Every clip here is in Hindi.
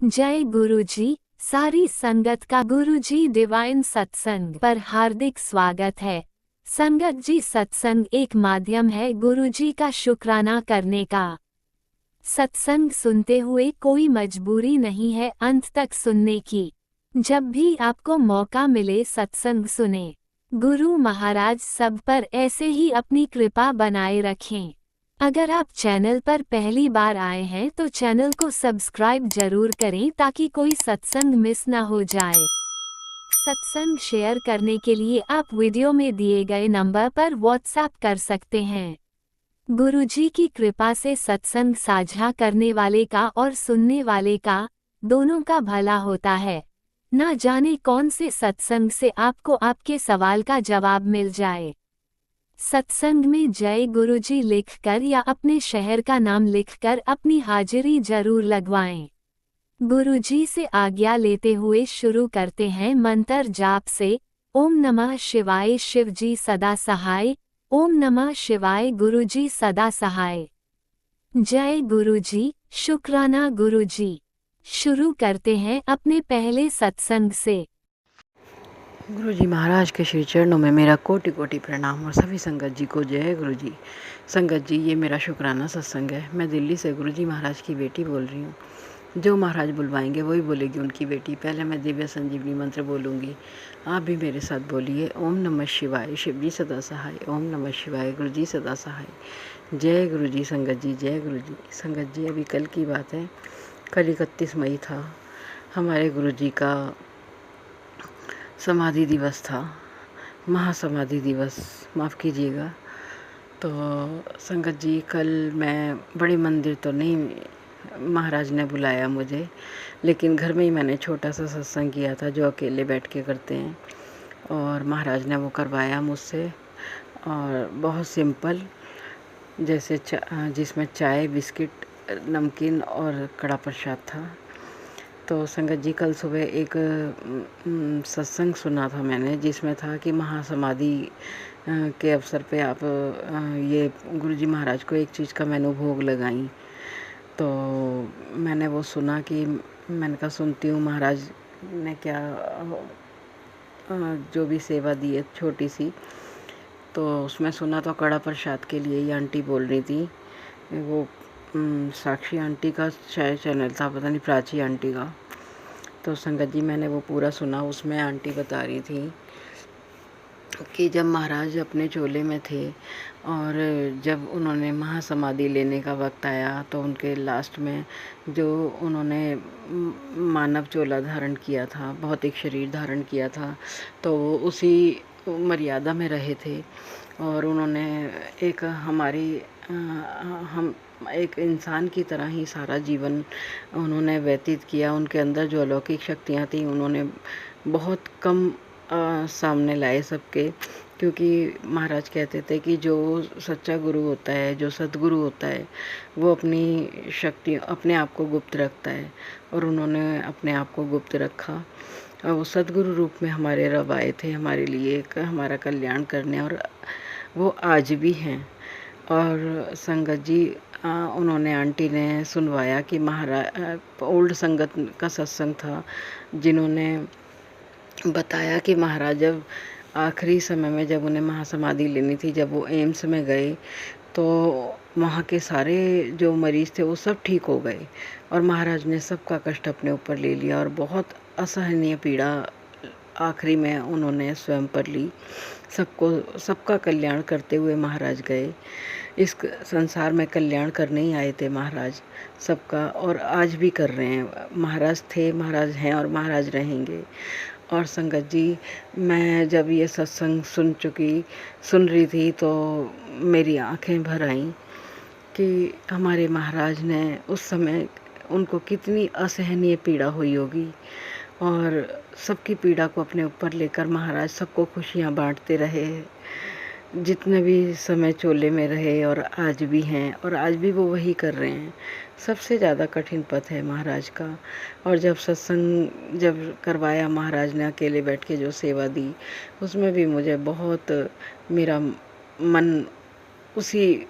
जय गुरुजी। सारी संगत का गुरुजी डिवाइन सत्संग पर हार्दिक स्वागत है। संगत जी, सत्संग एक माध्यम है गुरुजी का शुक्राना करने का। सत्संग सुनते हुए कोई मजबूरी नहीं है अंत तक सुनने की। जब भी आपको मौका मिले सत्संग सुने। गुरु महाराज सब पर ऐसे ही अपनी कृपा बनाए रखें। अगर आप चैनल पर पहली बार आए हैं तो चैनल को सब्सक्राइब जरूर करें ताकि कोई सत्संग मिस ना हो जाए। सत्संग शेयर करने के लिए आप वीडियो में दिए गए नंबर पर व्हाट्सएप कर सकते हैं। गुरुजी की कृपा से सत्संग साझा करने वाले का और सुनने वाले का दोनों का भला होता है। ना जाने कौन से सत्संग से आपको आपके सवाल का जवाब मिल जाए। सत्संग में जय गुरुजी लिखकर या अपने शहर का नाम लिखकर अपनी हाजिरी जरूर लगवाएं। गुरुजी से आज्ञा लेते हुए शुरू करते हैं मंत्र जाप से। ओम नमः शिवाय, शिवजी सदा सहाय। ओम नमः शिवाय, गुरुजी सदा सहाय। जय गुरुजी, शुक्राना गुरुजी। शुरू करते हैं अपने पहले सत्संग से। गुरु जी महाराज के श्री चरणों में मेरा कोटि कोटि प्रणाम और सभी संगत जी को जय गुरु जी। संगत जी, ये मेरा शुक्राना सत्संग है। मैं दिल्ली से गुरु जी महाराज की बेटी बोल रही हूँ। जो महाराज बुलवाएंगे वही बोलेगी उनकी बेटी। पहले मैं दिव्य संजीवनी मंत्र बोलूँगी, आप भी मेरे साथ बोलिए। ओम नमः शिवाय, शिव जी सदा सहाय। ओम नमः शिवाय, गुरु जी सदा सहाय। जय गुरु जी। संगत जी जय गुरु जी। संगत जी, अभी कल की बात है। कल 31 मई था, हमारे गुरु जी का समाधि दिवस था, महासमाधि दिवस, माफ़ कीजिएगा। तो संगत जी, कल मैं बड़े मंदिर तो नहीं, महाराज ने बुलाया मुझे, लेकिन घर में ही मैंने छोटा सा सत्संग किया था जो अकेले बैठ के करते हैं, और महाराज ने वो करवाया मुझसे। और बहुत सिंपल, जैसे जिसमें चाय, बिस्किट, नमकीन और कड़ा प्रसाद था। तो संगत जी, कल सुबह एक सत्संग सुना था मैंने, जिसमें था कि महासमाधि के अवसर पे आप ये गुरुजी महाराज को एक चीज़ का मेनू भोग लगाई। तो मैंने वो सुना कि मैंने कहा सुनती हूँ महाराज ने क्या जो भी सेवा दी है छोटी सी। तो उसमें सुना तो कड़ा प्रसाद के लिए ही आंटी बोल रही थी। वो साक्षी आंटी का शायद चैनल था, पता नहीं, प्राची आंटी का। तो संगत जी, मैंने वो पूरा सुना। उसमें आंटी बता रही थी कि जब महाराज अपने चोले में थे और जब उन्होंने महासमाधि लेने का वक्त आया तो उनके लास्ट में जो उन्होंने मानव चोला धारण किया था, भौतिक शरीर धारण किया था, तो वो उसी मर्यादा में रहे थे। और उन्होंने एक हम एक इंसान की तरह ही सारा जीवन उन्होंने व्यतीत किया। उनके अंदर जो अलौकिक शक्तियाँ थी उन्होंने बहुत कम सामने लाए सबके, क्योंकि महाराज कहते थे कि जो सच्चा गुरु होता है, जो सद्गुरु होता है, वो अपनी शक्ति, अपने आप को गुप्त रखता है। और उन्होंने अपने आप को गुप्त रखा और वो सद्गुरु रूप में हमारे रब आए थे, हमारे लिए हमारा कल्याण करने, और वो आज भी हैं। और संगत जी, उन्होंने आंटी ने सुनवाया कि महाराज ओल्ड संगत का सत्संग था, जिन्होंने बताया कि महाराज जब आखिरी समय में जब उन्हें महासमाधि लेनी थी, जब वो एम्स में गए तो वहाँ के सारे जो मरीज़ थे वो सब ठीक हो गए, और महाराज ने सबका कष्ट अपने ऊपर ले लिया। और बहुत असहनीय पीड़ा आखिरी में उन्होंने स्वयं पर ली। सबका कल्याण करते हुए महाराज गए। इस संसार में कल्याण करने ही आए थे महाराज सबका, और आज भी कर रहे हैं। महाराज थे, महाराज हैं और महाराज रहेंगे। और संगत जी, मैं जब ये सत्संग सुन रही थी तो मेरी आंखें भर आईं कि हमारे महाराज ने उस समय उनको कितनी असहनीय पीड़ा हुई होगी, और सबकी पीड़ा को अपने ऊपर लेकर महाराज सबको खुशियाँ बांटते रहे, जितने भी समय चोले में रहे, और आज भी हैं, और आज भी वो वही कर रहे हैं। सबसे ज़्यादा कठिन पथ है महाराज का। और जब सत्संग जब करवाया महाराज ने, अकेले बैठ के जो सेवा दी, उसमें भी मुझे बहुत, मेरा मन उसी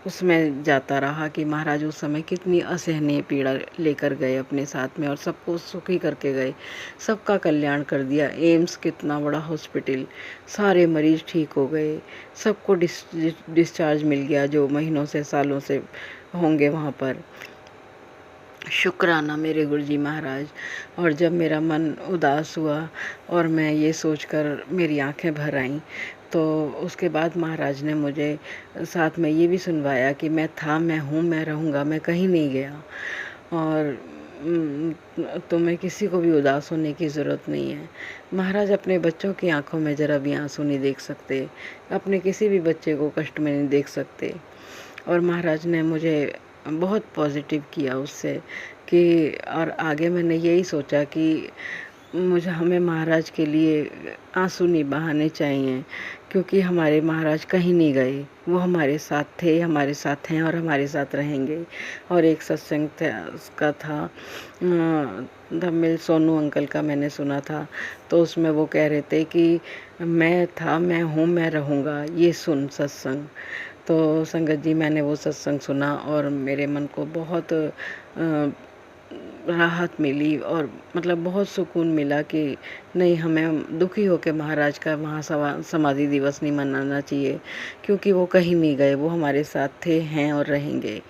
उसमें जाता रहा कि महाराज उस समय कितनी असहनीय पीड़ा लेकर गए अपने साथ में और सबको सुखी करके गए, सबका कल्याण कर दिया। एम्स कितना बड़ा हॉस्पिटल, सारे मरीज ठीक हो गए, सबको डिस्चार्ज मिल गया जो महीनों से सालों से होंगे वहाँ पर। शुक्राना मेरे गुरुजी महाराज। और जब मेरा मन उदास हुआ और मैं ये सोचकर मेरी आंखें भर आईं, तो उसके बाद महाराज ने मुझे साथ में ये भी सुनवाया कि मैं था, मैं हूँ, मैं रहूँगा, मैं कहीं नहीं गया और तुम्हें किसी को भी उदास होने की ज़रूरत नहीं है। महाराज अपने बच्चों की आंखों में ज़रा भी आंसू नहीं देख सकते, अपने किसी भी बच्चे को कष्ट में नहीं देख सकते। और महाराज ने मुझे बहुत पॉजिटिव किया उससे कि और आगे मैंने यही सोचा कि हमें महाराज के लिए आंसू नहीं बहाने चाहिए, क्योंकि हमारे महाराज कहीं नहीं गए, वो हमारे साथ थे, हमारे साथ हैं और हमारे साथ रहेंगे। और एक सत्संग का था धम्मिल सोनू अंकल का, मैंने सुना था, तो उसमें वो कह रहे थे कि मैं था, मैं हूँ, मैं रहूँगा, ये सुन सत्संग। तो संगत जी मैंने वो सत्संग सुना और मेरे मन को बहुत राहत मिली और मतलब बहुत सुकून मिला कि नहीं, हमें दुखी होकर महाराज का समाधि दिवस नहीं मनाना चाहिए, क्योंकि वो कहीं नहीं गए, वो हमारे साथ थे, हैं और रहेंगे।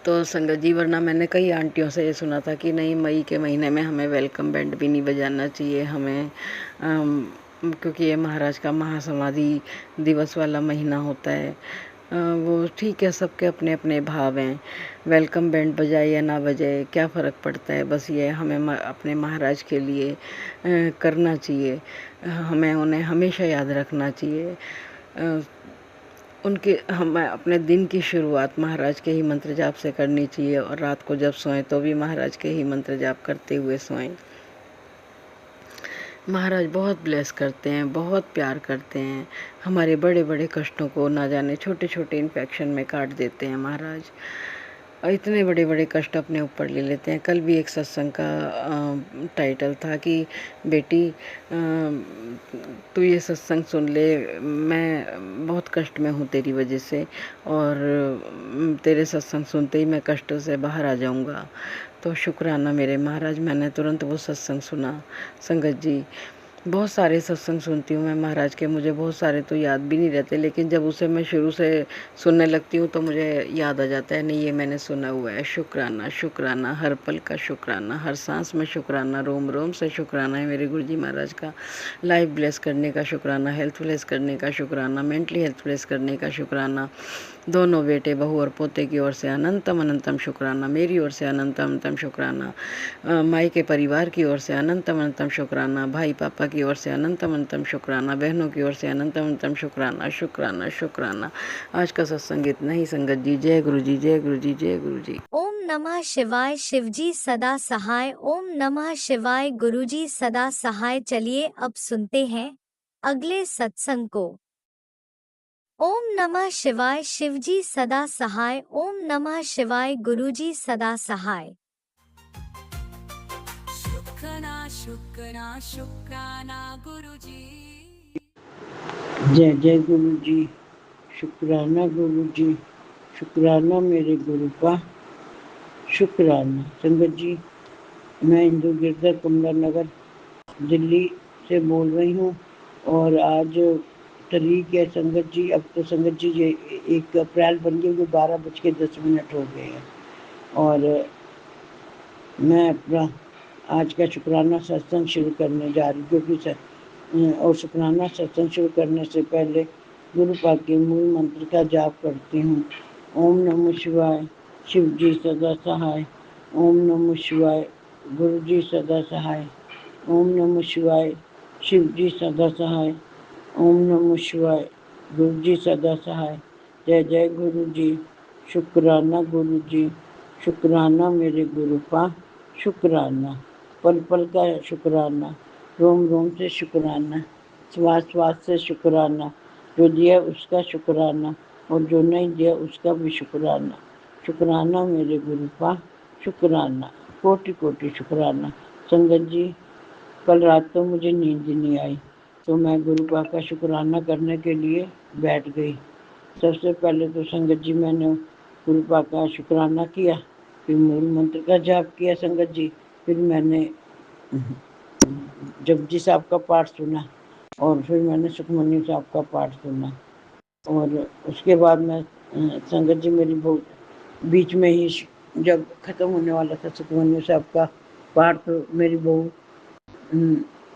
तो संगत जी वरना मैंने कई आंटियों से ये सुना था कि नहीं, मई के महीने में हमें वेलकम बैंड भी नहीं बजाना चाहिए, हमें क्योंकि ये महाराज का महासमाधि दिवस वाला महीना होता है। वो ठीक है, सबके अपने अपने भाव हैं, वेलकम बैंड बजाए या ना बजाए क्या फ़र्क पड़ता है, बस ये हमें अपने महाराज के लिए करना चाहिए, हमें उन्हें हमेशा याद रखना चाहिए। हमें अपने दिन की शुरुआत महाराज के ही मंत्र जाप से करनी चाहिए और रात को जब सोएं तो भी महाराज के ही मंत्र जाप करते हुए सोएं। महाराज बहुत ब्लेस करते हैं, बहुत प्यार करते हैं, हमारे बड़े बड़े कष्टों को ना जाने छोटे छोटे इन्फेक्शन में काट देते हैं महाराज, और इतने बड़े बड़े कष्ट अपने ऊपर ले लेते हैं। कल भी एक सत्संग का टाइटल था कि बेटी तू ये सत्संग सुन ले, मैं बहुत कष्ट में हूँ तेरी वजह से, और तेरे सत्संग सुनते ही मैं कष्टों से बाहर आ जाऊँगा। तो शुक्राना मेरे महाराज, मैंने तुरंत वो सत्संग सुना। संगत जी बहुत सारे सत्संग सुनती हूँ मैं महाराज के, मुझे बहुत सारे तो याद भी नहीं रहते, लेकिन जब उसे मैं शुरू से सुनने लगती हूँ तो मुझे याद आ जाता है, नहीं ये मैंने सुना हुआ है। शुक्राना शुक्राना, हर पल का शुक्राना, हर सांस में शुक्राना, रोम रोम से शुक्राना है मेरे गुरुजी महाराज का। लाइफ ब्लेस करने का शुक्राना, हेल्थ ब्लेस करने का शुक्राना, मेंटली हेल्थ ब्लेस करने का शुक्राना, दोनों बेटे बहू और पोते की ओर से अनंतम अनंतम शुक्राना, मेरी ओर से अनंतम अनंतम शुक्राना, माई के परिवार की ओर से अनंतम अनंतम शुक्राना, भाई पापा की ओर से अनंतम अनंतम शुक्राना, बहनों की ओर से अनंतम अनंतम शुक्राना। शुक्राना शुक्राना। आज का सत्संग इतना ही संगत जी। जय गुरु जी, जय गुरु जी, जय गुरु जी। ओम नमः शिवाय। शिवजी सदा सहाय। ओम नमः शिवाय। गुरुजी सदा सहाय। चलिए अब सुनते हैं अगले सत्संग को। ओम नमः शिवाय। शिवजी सदा सहाय। ओम नमः शिवाय। गुरुजी सदा सहाय। शुक्राना गुरुजी। जय जय गुरु जी। शुक्राना गुरु जी, शुक्राना मेरे गुरु का। शुक्राना संगत जी, मैं इंदु गिरधर कमला नगर दिल्ली से बोल रही हूँ और आज तारीख है संगत जी, अब तो संगत जी ये 1 अप्रैल बन गई, 12:10 हो गए हैं और मैं अपना आज का शुक्राना सत्संग शुरू करने जा रही हूँ, क्योंकि और शुक्राना सत्संग शुरू करने से पहले गुरु पाक के मूल मंत्र का जाप करती हूँ। ओम नमः शिवाय, शिव जी सदा सहाय। ओम नमः शिवाय, गुरु जी सदा सहाय। ओम नमः शिवाय, शिव जी सदा सहाय। ओम नमः शिवाय, गुरु जी सदा सहाय। जय जय गुरु जी। शुक्राना गुरु जी, शुक्राना मेरे गुरु का। शुक्राना पल पल का शुक्राना, रोम रोम से शुक्राना, श्वास श्वास से शुक्राना, जो दिया उसका शुक्राना और जो नहीं दिया उसका भी शुक्राना। शुक्राना मेरे गुरु का। शुक्राना कोटि कोटि शुक्राना। संगत जी कल रात तो मुझे नींद नहीं आई, तो मैं गुरु पाक का शुक्राना करने के लिए बैठ गई। सबसे पहले तो संगत जी मैंने गुरु पा का शुक्राना किया, फिर मूल मंत्र का जाप किया संगत जी, फिर मैंने जपजी साहब का पाठ सुना और फिर मैंने सुखमनी साहब का पाठ सुना। और उसके बाद मैं संगत जी मेरी बहुत बीच में ही जब ख़त्म होने वाला था सुखमनी साहब का पाठ, तो मेरी बहू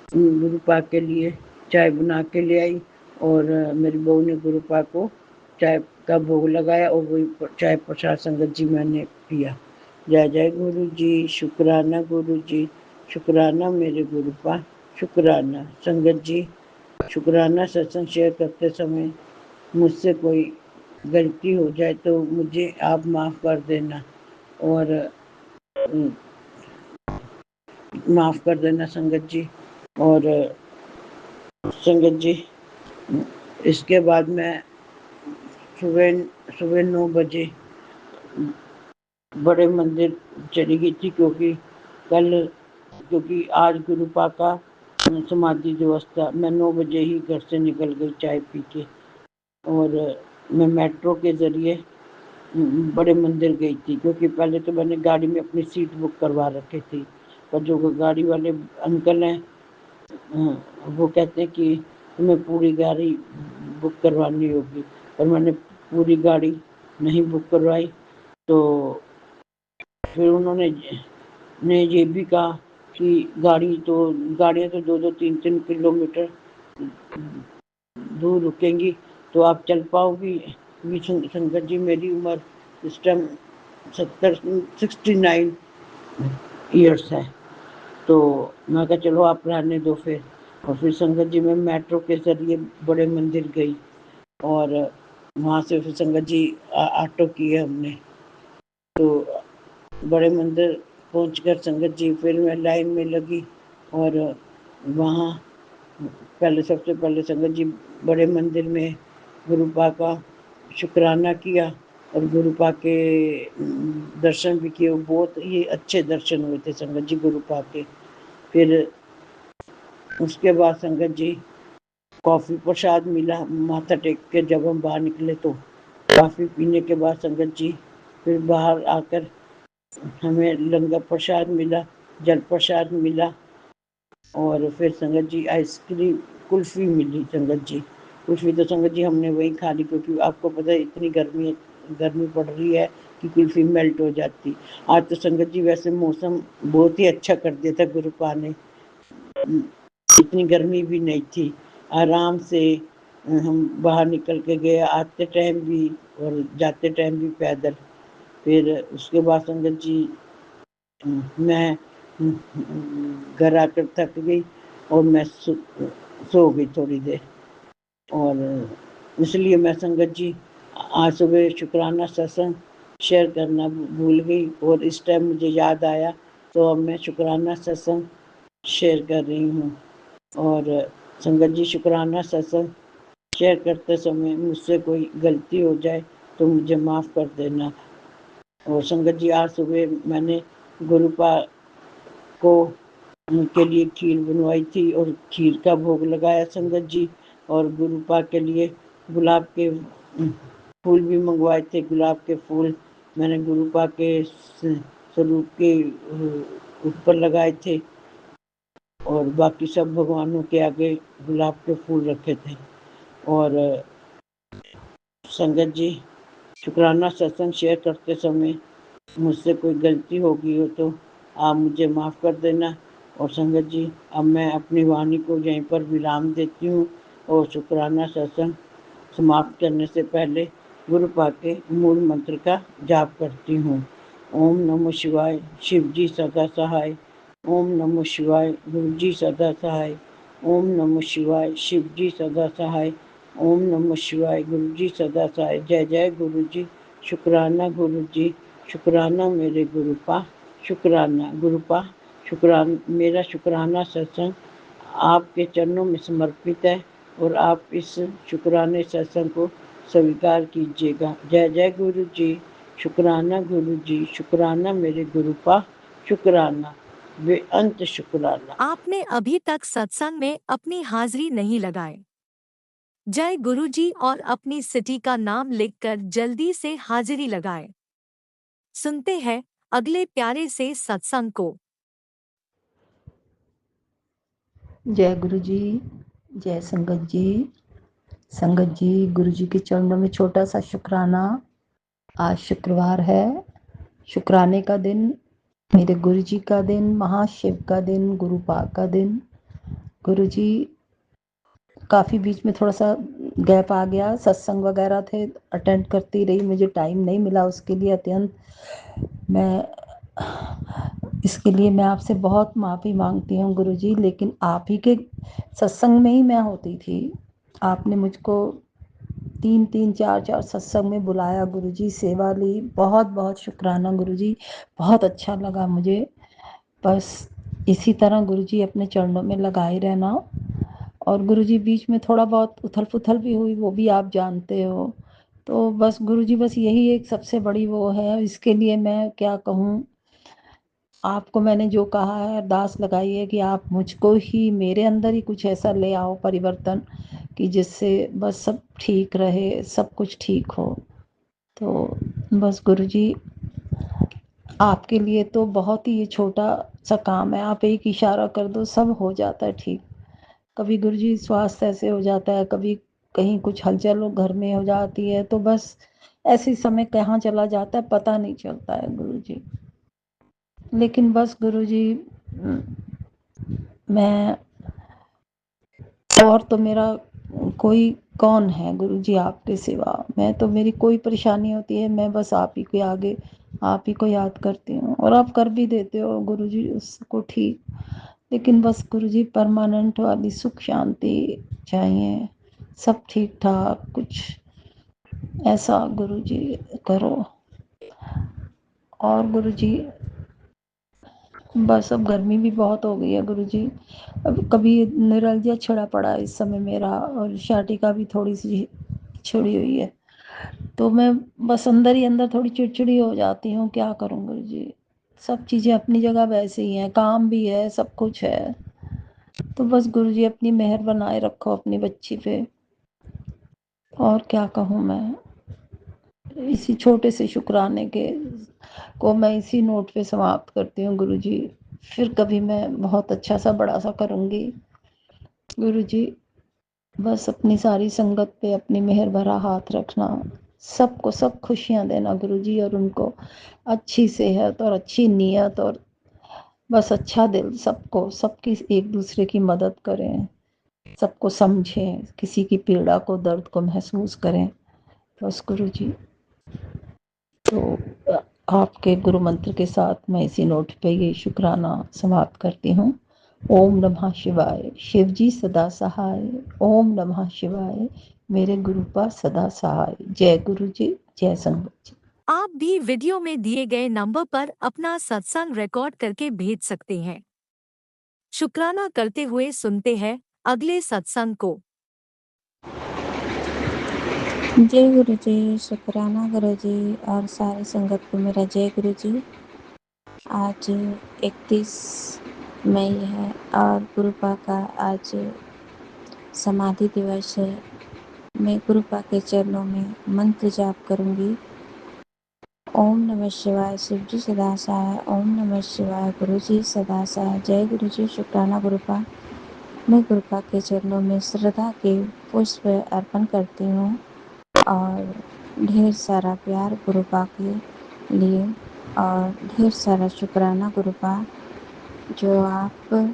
गुरु पाक के लिए चाय बना के ले आई और मेरी बहू ने गुरु पाक को चाय का भोग लगाया और वही चाय प्रसाद संगत जी मैंने पिया। जय जय गुरु जी, शुक्राना गुरु जी, शुक्राना मेरे गुरु पाक, शुक्राना संगत जी। शुक्राना सत्संग शेयर करते समय मुझसे कोई गलती हो जाए तो मुझे आप माफ़ कर देना और माफ़ कर देना संगत जी। और संगत जी इसके बाद मैं सुबह सुबह 9 बजे बड़े मंदिर चली गई थी, क्योंकि आज गुरु पाक का समाधि दिवस था। मैं 9 बजे ही घर से निकल गई चाय पी के और मैं मेट्रो के ज़रिए बड़े मंदिर गई थी, क्योंकि पहले तो मैंने गाड़ी में अपनी सीट बुक करवा रखी थी, पर जो गाड़ी वाले अंकल हैं वो कहते हैं कि तुम्हें पूरी गाड़ी बुक करवानी होगी, पर मैंने पूरी गाड़ी नहीं बुक करवाई। तो फिर उन्होंने ये भी कहा कि गाड़ियाँ तो 2-2 3-3 किलोमीटर दूर रुकेंगी, तो आप चल पाओगी? संगत जी मेरी उम्र इस टाइम 69 ईयर्स है। तो मैं कहा चलो आप रहने दो फिर। और फिर संगत जी मैं मेट्रो के ज़रिए बड़े मंदिर गई और वहाँ से फिर संगत जी ऑटो किए हमने। तो बड़े मंदिर पहुंचकर संगत जी फिर मैं लाइन में लगी और वहाँ सबसे पहले संगत जी बड़े मंदिर में गुरु पाक का शुक्राना किया और गुरु पाक के दर्शन भी किए। बहुत ही अच्छे दर्शन हुए थे संगत जी गुरु पाक के। फिर उसके बाद संगत जी कॉफ़ी प्रसाद मिला माथा टेक के जब हम बाहर निकले, तो कॉफ़ी पीने के बाद संगत जी फिर बाहर आकर हमें लंगर प्रसाद मिला, जल प्रसाद मिला और फिर संगत जी आइसक्रीम कुल्फ़ी मिली संगत जी। कुल्फ़ी तो संगत जी हमने वहीं खा ली, क्योंकि आपको पता है इतनी गर्मी पड़ रही है कि कुल्फ़ी मेल्ट हो जाती। आज तो संगत जी वैसे मौसम बहुत ही अच्छा कर दिया था गुरु पाक ने, इतनी गर्मी भी नहीं थी, आराम से हम बाहर निकल के गए, आते टाइम भी और जाते टाइम भी पैदल। फिर उसके बाद संगत जी मैं घर आकर थक गई और मैं सो गई थोड़ी देर। और इसलिए मैं संगत जी आज सुबह शुक्राना सत्संग शेयर करना भूल गई और इस टाइम मुझे याद आया, तो अब मैं शुक्राना सत्संग शेयर कर रही हूँ। और संगत जी शुक्राना सत्संग शेयर करते समय मुझसे कोई गलती हो जाए तो मुझे माफ़ कर देना। और संगत जी आज सुबह मैंने गुरु पाक को उनके लिए खीर बनवाई थी और खीर का भोग लगाया संगत जी। और गुरु पाक के लिए गुलाब के फूल भी मंगवाए थे। गुलाब के फूल मैंने गुरु पाक के स्वरूप के ऊपर लगाए थे और बाकी सब भगवानों के आगे गुलाब के फूल रखे थे। और संगत जी शुक्राना सत्संग शेयर करते समय मुझसे कोई गलती हो गई हो तो आप मुझे माफ़ कर देना। और संगत जी अब मैं अपनी वाणी को यहीं पर विराम देती हूँ और शुक्राना सत्संग समाप्त करने से पहले गुरु पाक के मूल मंत्र का जाप करती हूँ। ओम नमः शिवाय, शिव जी सदा सहाय। ओम नमः शिवाय, गुरु जी सदा सहाय। ओम नमः शिवाय, शिव जी सदा सहाय। ओम नमः शिवाय, गुरु जी सदा सहाय। जय जय गुरु जी, शुक्राना गुरु जी, शुक्राना मेरे गुरु पा, शुक्राना गुरु पा, शुक्राना मेरा शुक्राना सत्संग आपके चरणों में समर्पित है और आप इस शुक्राने सत्संग को स्वीकार कीजिएगा। जय जय गुरु जी, शुक्राना गुरु जी, शुक्राना मेरे गुरु पा, शुक्राना बेअंत शुक्राना। आपने अभी तक सत्संग में अपनी हाजिरी नहीं लगाई। जय गुरुजी और अपनी सिटी का नाम लिखकर जल्दी से हाजिरी लगाएं। सुनते हैं अगले प्यारे से सत्संग को। जय गुरु जी, जय संगत जी। संगत जी, गुरु जी के चरणों में छोटा सा शुक्राना। आज शुक्रवार है, शुक्राने का दिन, मेरे गुरु जी का दिन, महाशिव का दिन, गुरु पाक का दिन। गुरु जी काफ़ी बीच में थोड़ा सा गैप आ गया, सत्संग वगैरह थे, अटेंड करती रही, मुझे टाइम नहीं मिला उसके लिए। अत्यंत मैं इसके लिए मैं आपसे बहुत माफ़ी मांगती हूँ गुरु जी, लेकिन आप ही के सत्संग में ही मैं होती थी। आपने मुझको 3-3, 4-4 सत्संग में बुलाया गुरु जी, सेवा ली। बहुत बहुत शुक्राना गुरु जी, बहुत अच्छा लगा मुझे। बस इसी तरह गुरु जी अपने चरणों में लगाए रहना। और गुरु जी बीच में थोड़ा बहुत उथल पुथल भी हुई, वो भी आप जानते हो। तो बस गुरु जी, बस यही एक सबसे बड़ी वो है, इसके लिए मैं क्या कहूँ। आपको मैंने जो कहा है, अरदास लगाई है कि आप मुझको ही, मेरे अंदर ही कुछ ऐसा ले आओ परिवर्तन कि जिससे बस सब ठीक रहे, सब कुछ ठीक हो। तो बस गुरु जी, आपके लिए तो बहुत ही ये छोटा सा काम है, आप एक इशारा कर दो सब हो जाता है ठीक। कभी गुरु जी स्वास्थ्य ऐसे हो जाता है, कभी कहीं कुछ हलचल घर में हो जाती है, तो बस ऐसे समय कहाँ चला जाता है पता नहीं चलता है गुरु जी। लेकिन बस गुरु जी, मैं और तो मेरा कोई कौन है गुरु जी आपके सिवा। मैं तो, मेरी कोई परेशानी होती है, मैं बस आप ही के आगे, आप ही को याद करती हूँ, और आप कर भी देते हो गुरु जी उसको ठीक। लेकिन बस गुरु जी परमानेंट वाली सुख शांति चाहिए, सब ठीक ठाक कुछ ऐसा गुरु जी करो। और गुरु जी बस अब गर्मी भी बहुत हो गई है गुरु जी। अब कभी निरंजन छिड़ा पड़ा है इस समय मेरा, और शाटिका भी थोड़ी सी छिड़ी हुई है, तो मैं बस अंदर ही अंदर थोड़ी चिड़चिड़ी हो जाती हूँ। क्या करूँ गुरु जी, सब चीज़ें अपनी जगह वैसे ही हैं, काम भी है, सब कुछ है। तो बस गुरु जी अपनी मेहर बनाए रखो अपनी बच्ची पे, और क्या कहूँ मैं। इसी छोटे से शुक्राने के को मैं इसी नोट पे समाप्त करती हूँ गुरु जी। फिर कभी मैं बहुत अच्छा सा बड़ा सा करूँगी गुरु जी। बस अपनी सारी संगत पे अपनी मेहर भरा हाथ रखना, सबको सब खुशियाँ देना गुरु जी, और उनको अच्छी सेहत और अच्छी नीयत, और बस अच्छा दिल, सबको, सबकी एक दूसरे की मदद करें, सबको समझें, किसी की पीड़ा को, दर्द को महसूस करें। बस गुरु जी, तो आपके गुरु मंत्र के साथ मैं इसी नोट पे ये शुक्राना समाप्त करती हूँ। ओम नमः शिवाय, शिव जी सदा सहाय। ओम नमः शिवाय, मेरे गुरु का सदा सहाय। जय गुरु जी, जय संगत जी। आप भी वीडियो में दिए गए नंबर पर अपना सत्संग रिकॉर्ड करके भेज सकते हैं। शुक्राना करते हुए सुनते हैं अगले सत्संग को। जय गुरु जी, शुक्राना गुरु जी और सारी संगत को मेरा जय गुरु जी। आज 31 मई है और गुरुपा का आज समाधि दिवस है। मैं गुरुपा के चरणों में मंत्र जाप करूंगी। ओम नमः शिवाय, शिव जी सदा सहाय। ओम नमः शिवाय, गुरु जी सदा सहाय। जय गुरु जी, शुक्राना गुरुपा। मैं गुरुपा के चरणों में श्रद्धा के पुष्प अर्पण करती हूँ और ढेर सारा प्यार गुरुपा के लिए, और ढेर सारा शुक्राना गुरुपा, जो आप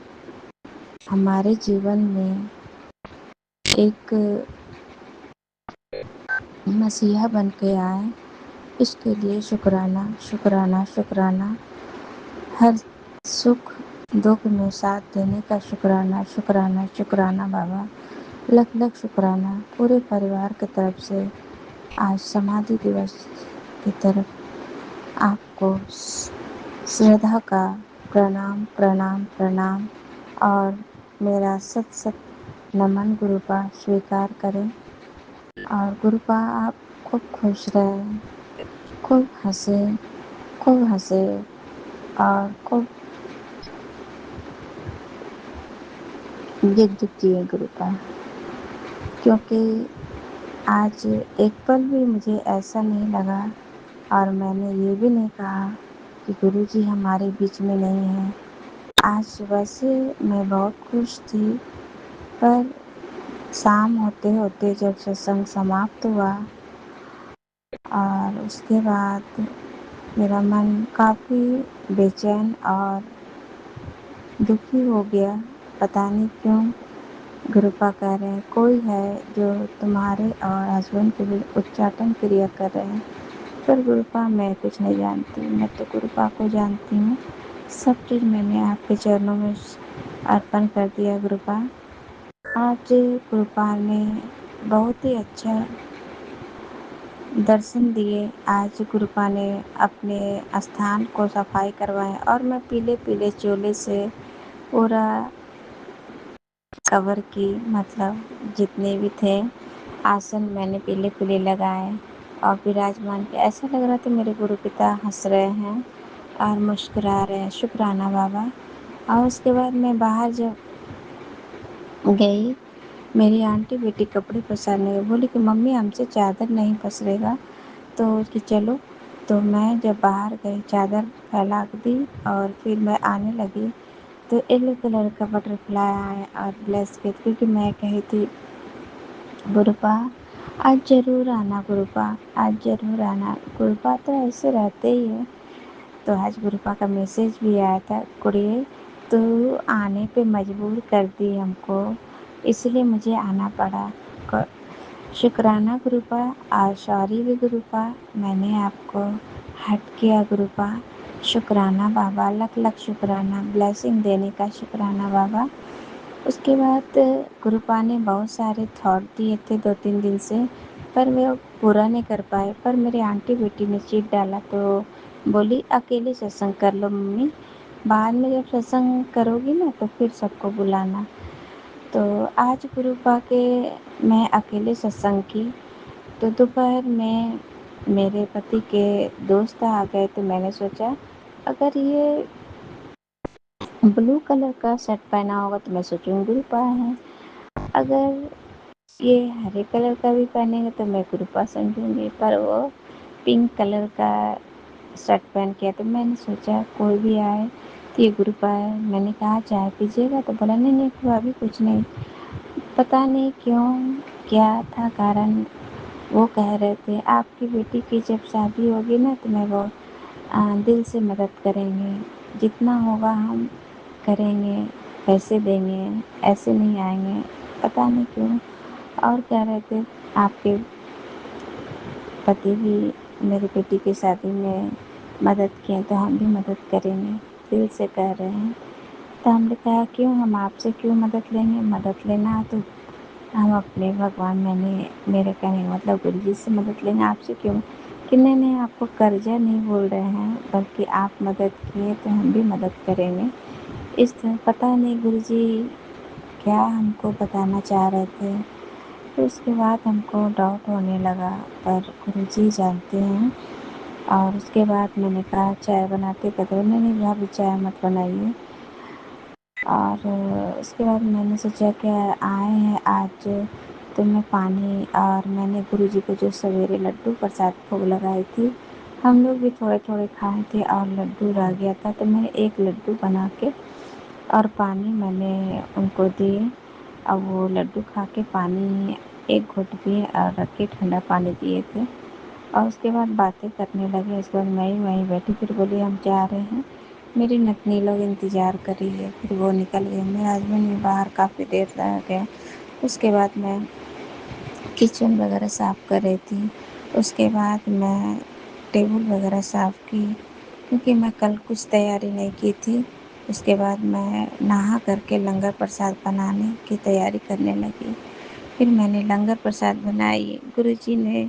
हमारे जीवन में एक मसीहा बन के आए, इसके लिए शुक्राना शुक्राना शुक्राना। हर सुख दुख में साथ देने का शुक्राना शुक्राना शुक्राना बाबा। लख लख शुक्राना पूरे परिवार की तरफ से। आज समाधि दिवस की तरफ आपको श्रद्धा का प्रणाम प्रणाम प्रणाम, और मेरा सत सत नमन गुरुपा स्वीकार करें। और गुरुपा आप खूब खुश रहें, खूब हंसे और खूब युग जिए गुरुपा, क्योंकि आज एक पल भी मुझे ऐसा नहीं लगा और मैंने ये भी नहीं कहा कि गुरुजी हमारे बीच में नहीं हैं। आज सुबह से मैं बहुत खुश थी, पर शाम होते-होते जब सत्संग समाप्त हुआ और उसके बाद मेरा मन काफ़ी बेचैन और दुखी हो गया। पता नहीं क्यों गुरुपा कह रहे हैं कोई है जो तुम्हारे और हस्बैंड के बीच उच्चाटन क्रिया कर रहे हैं। पर गुरुपा मैं कुछ नहीं जानती, मैं तो गुरुपा को जानती हूँ। सब चीज़ मैंने आपके चरणों में अर्पण कर दिया गुरुपा। आज गुरुपा ने बहुत ही अच्छा दर्शन दिए। आज गुरुपा ने अपने स्थान को सफाई करवाया और मैं पीले-पीले चोले से पूरा कवर की, मतलब जितने भी थे आसन मैंने पीले-पीले लगाए और विराजमान किया। ऐसा लग रहा था मेरे गुरु पिता हँस रहे हैं और मुस्कुरा रहे हैं, शुक्राना बाबा। और उसके बाद मैं बाहर जब गई, मेरी आंटी बेटी कपड़े पसारने गई, बोली कि मम्मी हमसे चादर नहीं पसरेगा तो कि चलो। तो मैं जब बाहर गई चादर फैला दी और फिर मैं आने लगी तो येलो कलर का बटरफ्लाई आया और ब्लेस किया, क्योंकि मैं कही थी गुरुपा आज ज़रूर आना, गुरुपा आज ज़रूर आना। गुरुपा तो ऐसे रहते ही है। तो आज गुरुपा का मैसेज भी आया था, कुड़िए तू आने पे मजबूर कर दी हमको, इसलिए मुझे आना पड़ा। शुक्राना गुरुपा और सॉरी भी गुरुपा, मैंने आपको हर्ट किया गुरुपा। शुक्राना बाबा, लख लख शुक्राना, ब्लेसिंग देने का शुक्राना बाबा। उसके बाद गुरुपा ने बहुत सारे थॉट दिए थे 2-3 दिन से, पर मैं वो पूरा नहीं कर पाए। पर मेरी आंटी बेटी ने चीट डाला तो बोली अकेले सत्संग कर लो मम्मी, बाद में जब सत्संग करोगी ना तो फिर सबको बुलाना। तो आज गुरुपा के मैं अकेले सत्संग की। तो दोपहर में मेरे पति के दोस्त आ गए तो मैंने सोचा अगर ये ब्लू कलर का शर्ट पहना होगा तो मैं सोचूंगी गुरुपा है, अगर ये हरे कलर का भी पहनेंगे तो मैं गुरुपा समझूंगी। पर वो पिंक कलर का शर्ट पहन के तो मैंने सोचा कोई भी आए तो ये गुरुपा है। मैंने कहा चाय पीजिएगा तो बोला नहीं नहीं अभी कुछ नहीं। पता नहीं क्यों क्या था कारण, वो कह रहे थे आपकी बेटी की जब शादी होगी ना तो मैं वो दिल से मदद करेंगे, जितना होगा हम करेंगे, पैसे देंगे, ऐसे नहीं आएंगे। पता नहीं क्यों और कह रहे थे आपके पति भी मेरी बेटी की शादी में मदद किए तो हम भी मदद करेंगे, दिल से कह रहे हैं। तो हमने कहा क्यों, हम आपसे क्यों मदद लेंगे, मदद लेना है तो हम अपने भगवान मेरे कहने का मतलब गुरु जी से मदद लेंगे, आपसे क्यों। कि नहीं नहीं आपको कर्जा नहीं बोल रहे हैं, बल्कि आप मदद किए तो हम भी मदद करेंगे। इस तरह पता नहीं गुरु जी क्या हमको बताना चाह रहे थे। फिर उसके बाद हमको डाउट होने लगा, पर गुरुजी जानते हैं। और उसके बाद मैंने कहा चाय बनाते कहते नहीं नहीं भाभी चाय मत बनाइए। और उसके बाद मैंने सोचा कि आए हैं आज तो मैं पानी, और मैंने गुरुजी को जो सवेरे लड्डू प्रसाद भोग लगाई थी, हम लोग भी थोड़े थोड़े खाए थे और लड्डू रह गया था तो मैंने एक लड्डू बना के और पानी मैंने उनको दिए। अब वो लड्डू खा के पानी एक घुट पिए और रख के ठंडा पानी दिए थे और उसके बाद बातें करने लगे। उसके बाद मैं ही वहीं बैठी, फिर बोली हम जा रहे हैं, मेरी नतनी लोग इंतज़ार कर रही है। फिर वो निकल गए, मेरे हस्बैंड भी बाहर काफ़ी देर रह गए। उसके बाद मैं किचन वगैरह साफ़ कर रही थी। उसके बाद मैं टेबल वगैरह साफ़ की, क्योंकि मैं कल कुछ तैयारी नहीं की थी। उसके बाद मैं नहा करके लंगर प्रसाद बनाने की तैयारी करने लगी। फिर मैंने लंगर प्रसाद बनाई। गुरुजी ने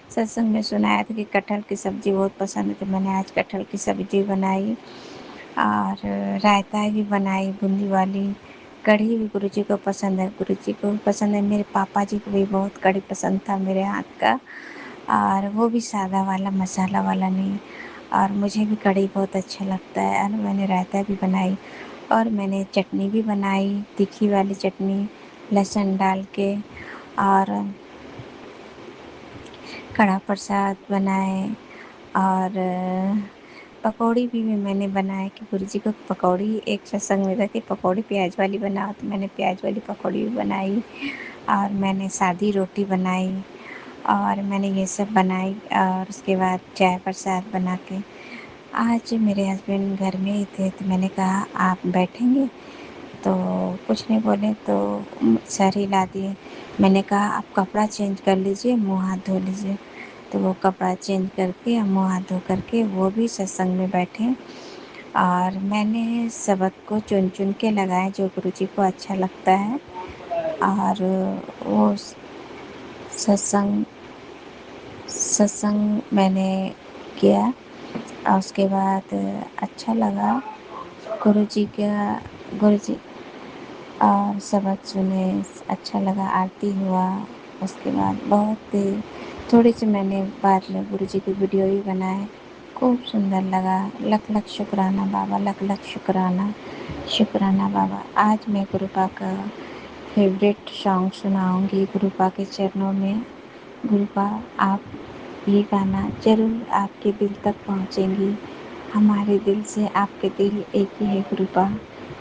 सत्संग में सुनाया था कि कटहल की सब्ज़ी बहुत पसंद है, तो मैंने आज कटहल की सब्ज़ी बनाई और रायता भी बनाई बूंदी वाली। कढ़ी भी गुरुजी को पसंद है, गुरुजी को भी पसंद है, मेरे पापा जी को भी बहुत कढ़ी पसंद था मेरे हाथ का, और वो भी सादा वाला मसाला वाला नहीं। और मुझे भी कढ़ी बहुत अच्छा लगता है। और मैंने रायता भी बनाई और मैंने चटनी भी बनाई, तीखी वाली चटनी लहसुन डाल के। और कड़ा प्रसाद बनाए और पकौड़ी भी मैंने बनाए कि गुरुजी को पकौड़ी एक सत्संग में था कि पकौड़ी प्याज वाली बनाओ, तो मैंने प्याज वाली पकौड़ी भी बनाई और मैंने सादी रोटी बनाई और मैंने ये सब बनाई और उसके बाद चाय प्रसाद बना के आज मेरे हस्बैंड घर में ही थे तो मैंने कहा आप बैठेंगे, तो कुछ नहीं बोले तो सर हिला दिए। मैंने कहा आप कपड़ा चेंज कर लीजिए, मुँह हाथ धो लीजिए, तो वो कपड़ा चेंज करके मुँह हाथ धो करके वो भी सत्संग में बैठे और मैंने सबक को चुन चुन के लगाया जो गुरुजी को अच्छा लगता है और वो सत्संग सत्संग मैंने किया और उसके बाद अच्छा लगा गुरुजी और सबक सुने, अच्छा लगा, आरती हुआ। उसके बाद थोड़ी सी मैंने बाद में गुरुजी की वीडियो भी बनाए, खूब सुंदर लगा। लख लख शुक्राना बाबा, लख लख शुक्राना, शुक्राना बाबा। आज मैं गुरुपा का फेवरेट सॉन्ग सुनाऊंगी गुरुपा के चरणों में। गुरुपा आप ये गाना जरूर आपके दिल तक पहुँचेंगी, हमारे दिल से आपके दिल एक ही है गुरुपा।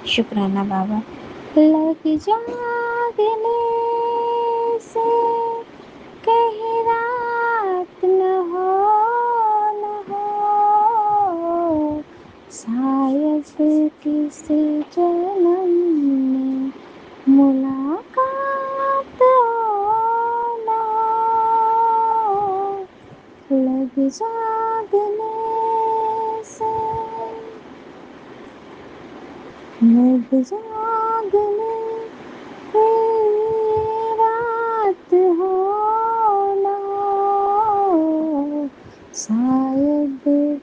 शुक्राना बाबा। लग जागने से कहीं रात न हो, शायद किसी जन्म में मुलाकात हो न हो। लग जागने से लग जागने कोई रात हो न हो, शायद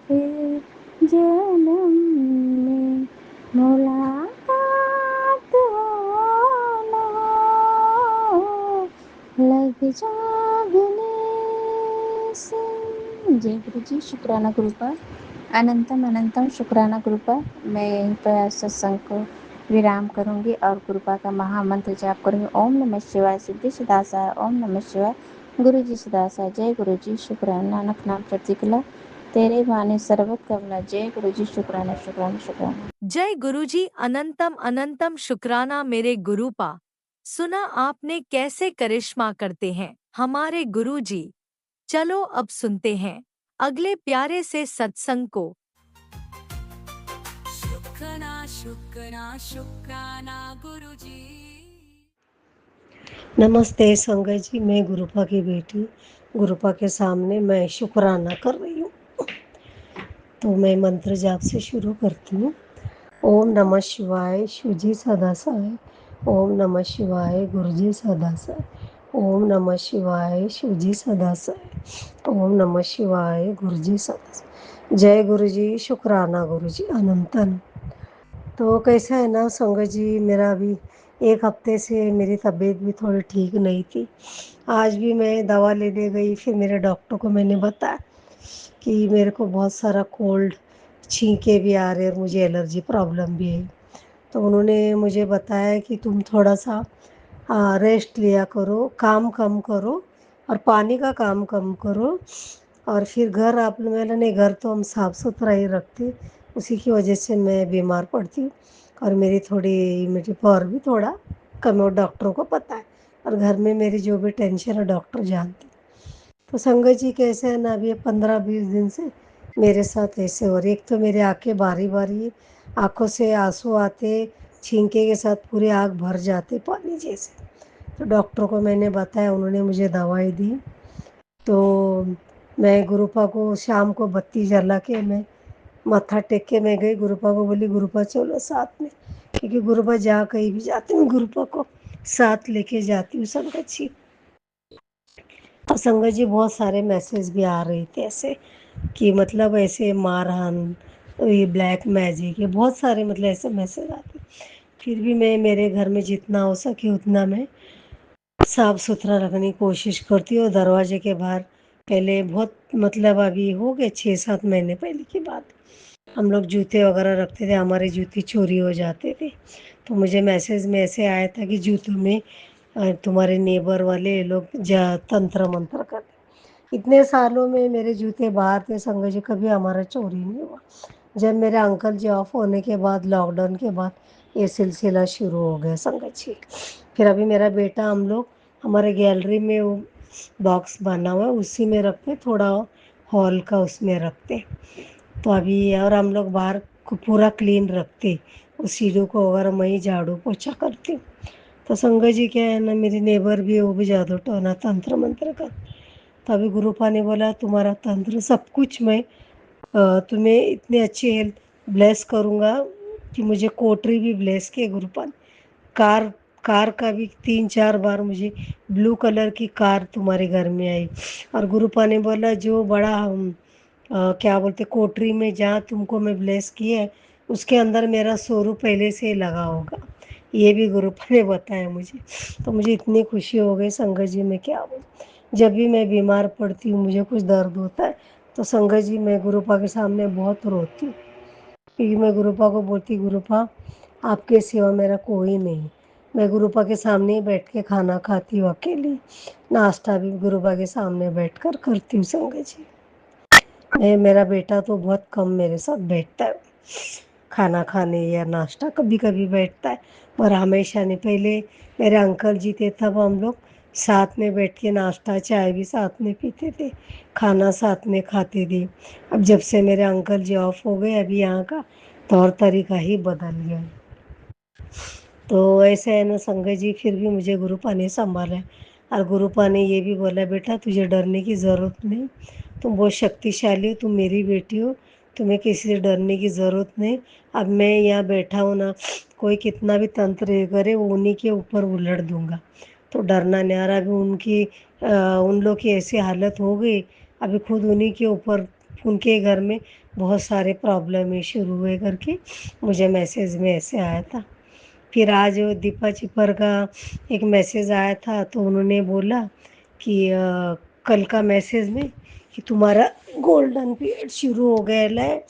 फिर जन्म में मुलाकात हो न हो। लग जागने से। जय गुरु जी। शुक्राना गुरुपा। अनंतम अनंतम शुक्राना गुरुपा। मैं यहीं पर सत्संग को विराम करूंगी और गुरुपा का महामंत्र जाप करूंगी। ओम नमः शिवाय, सिद्धि सदासाय, ओम नमः शिवाय, गुरु जी सदासाय। जय गुरु जी। शुक्राना। नानक नाम चढ़ती तेरे बाने सर्वत कमला। जय गुरु जी। शुक्राना शुक्राना शुक्राना। जय गुरुजी। अनंतम अनंतम शुक्राना मेरे गुरुपा। सुना आपने कैसे करिश्मा करते हैं हमारे गुरुजी। चलो अब सुनते हैं अगले प्यारे से सत्संग को। शुक्राना शुक्राना शुक्राना गुरुजी। नमस्ते संगत जी, मैं गुरुपा की बेटी गुरुपा के सामने मैं शुक्राना कर रही हूँ। तो मैं मंत्र जाप से शुरू करती हूँ। ओम नमः शिवाय, शिवजी सदासाय। ओम नमः शिवाय, गुरुजी सदासाय। ओम नमः शिवाय, शिवजी सदासाय। ओम नमः शिवाय, गुरुजी सदासाय। जय गुरुजी। शुक्राना गुरुजी। अनंतन। तो कैसा है ना संगत जी, मेरा अभी एक हफ्ते से मेरी तबीयत भी थोड़ी ठीक नहीं थी। आज भी मैं दवा लेने गई, फिर मेरे डॉक्टर को मैंने बताया कि मेरे को बहुत सारा कोल्ड, छींके भी आ रहे और मुझे एलर्जी प्रॉब्लम भी है। तो उन्होंने मुझे बताया कि तुम थोड़ा सा रेस्ट लिया करो, काम कम करो और पानी का काम कम करो। और फिर घर आप मैंने नहीं, घर तो हम साफ़ सुथरा ही रखते, उसी की वजह से मैं बीमार पड़ती हूँ और मेरी थोड़ी इम्यूनिटी पावर भी थोड़ा कम है, डॉक्टरों को पता है। और घर में मेरी जो भी टेंशन है डॉक्टर जानते। तो संगत जी कैसे है ना, अभी 15-20 दिन से मेरे साथ ऐसे हो रही। एक तो मेरी आंखें बारी बारी, आंखों से आंसू आते, छींके के साथ पूरी आँख भर जाते पानी जैसे। तो डॉक्टर को मैंने बताया, उन्होंने मुझे दवाई दी। तो मैं गुरुपा को शाम को बत्ती जला के मैं माथा टेक के मैं गई, गुरुपा को बोली गुरुपा चलो साथ में, क्योंकि गुरुपा जहाँ कहीं भी जाती हूँ गुरुपा को साथ लेके जाती हूँ संगत जी। और संगत जी बहुत सारे मैसेज भी आ रहे थे ऐसे कि मतलब ऐसे मारहान, ये ब्लैक मैजिक, ये बहुत सारे मतलब ऐसे मैसेज आते। फिर भी मैं मेरे घर में जितना हो सके उतना मैं साफ़ सुथरा रखने की कोशिश करती हूँ। दरवाजे के बाहर पहले बहुत मतलब अभी हो गए 6-7 महीने पहले की बात, हम लोग जूते वगैरह रखते थे, हमारे जूते चोरी हो जाते थे। तो मुझे मैसेज में ऐसे आया था कि जूतों में तुम्हारे नेबर वाले लोग तंत्र मंत्र करते। इतने सालों में मेरे जूते बाहर थे संगत जी, कभी हमारा चोरी नहीं हुआ। जब मेरे अंकल जी ऑफ होने के बाद, लॉकडाउन के बाद, ये सिलसिला शुरू हो गया संगत जी। फिर अभी मेरा बेटा, हम लोग हमारे गैलरी में वो बॉक्स बना हुआ है, उसी में रखते, थोड़ा हॉल का उसमें रखते। तो अभी और हम लोग बाहर को पूरा क्लीन रखते, उस सीढ़ियों को अगर मैं ही झाड़ू पोछा करती। तो संगत जी क्या है ना, मेरी नेबर भी है, वो भी जादू टोना तंत्र मंत्र का। तो अभी गुरुपा ने बोला तुम्हारा तंत्र सब कुछ मैं तुम्हें इतनी अच्छी हेल्थ ब्लेस करूँगा कि मुझे कोटरी भी ब्लेस किए गुरुपा ने। कार कार का भी 3-4 बार मुझे ब्लू कलर की कार तुम्हारे घर में आई। और गुरुपा ने बोला जो बड़ा क्या बोलते कोटरी में जहाँ तुमको मैं ब्लेस किया है, उसके अंदर मेरा स्वरूप पहले से ही लगा होगा। ये भी गुरुपा ने बताया मुझे। तो मुझे इतनी खुशी हो गई संगत जी, मैं क्या बोलूं। जब भी मैं बीमार पड़ती हूँ, मुझे कुछ दर्द होता है, तो संगत जी मैं गुरुपा के सामने बहुत रोती हूँ, क्योंकि मैं गुरुपा को बोलती गुरुपा आपके सिवा मेरा कोई नहीं। मैं गुरुपा के सामने ही बैठ के खाना खाती हूँ अकेली, नाश्ता भी गुरुपा के सामने बैठ कर करती हूँ संगत जी। मेरा बेटा तो बहुत कम मेरे साथ बैठता है खाना खाने या नाश्ता, कभी कभी बैठता है, पर हमेशा नहीं। पहले मेरे अंकल जी थे, तब हम लोग साथ में बैठ के नाश्ता चाय भी साथ में पीते थे, खाना साथ में खाते थे। अब जब से मेरे अंकल जी ऑफ हो गए, अभी यहाँ का तौर तरीका ही बदल गया। तो ऐसे है ना संगत जी, फिर भी मुझे गुरुपा ने संभाला है। और गुरुपा ने ये भी बोला बेटा तुझे डरने की ज़रूरत नहीं, तुम बहुत शक्तिशाली हो, तुम मेरी बेटी हो, तुम्हें किसी से डरने की ज़रूरत नहीं। अब मैं यहाँ बैठा हूँ ना, कोई कितना भी तंत्र ये करे वो उन्हीं के ऊपर उलट दूंगा, तो डरना नहीं। आ रहा अभी उन लोग की ऐसी हालत हो गई, अभी खुद उन्हीं के ऊपर, उनके घर में बहुत सारे प्रॉब्लम है शुरू हुए करके मुझे मैसेज में ऐसे आया था। फिर आज वो दीपा चिपर का एक मैसेज आया था, तो उन्होंने बोला कि कल का मैसेज में कि तुम्हारा गोल्डन पीरियड शुरू हो गया है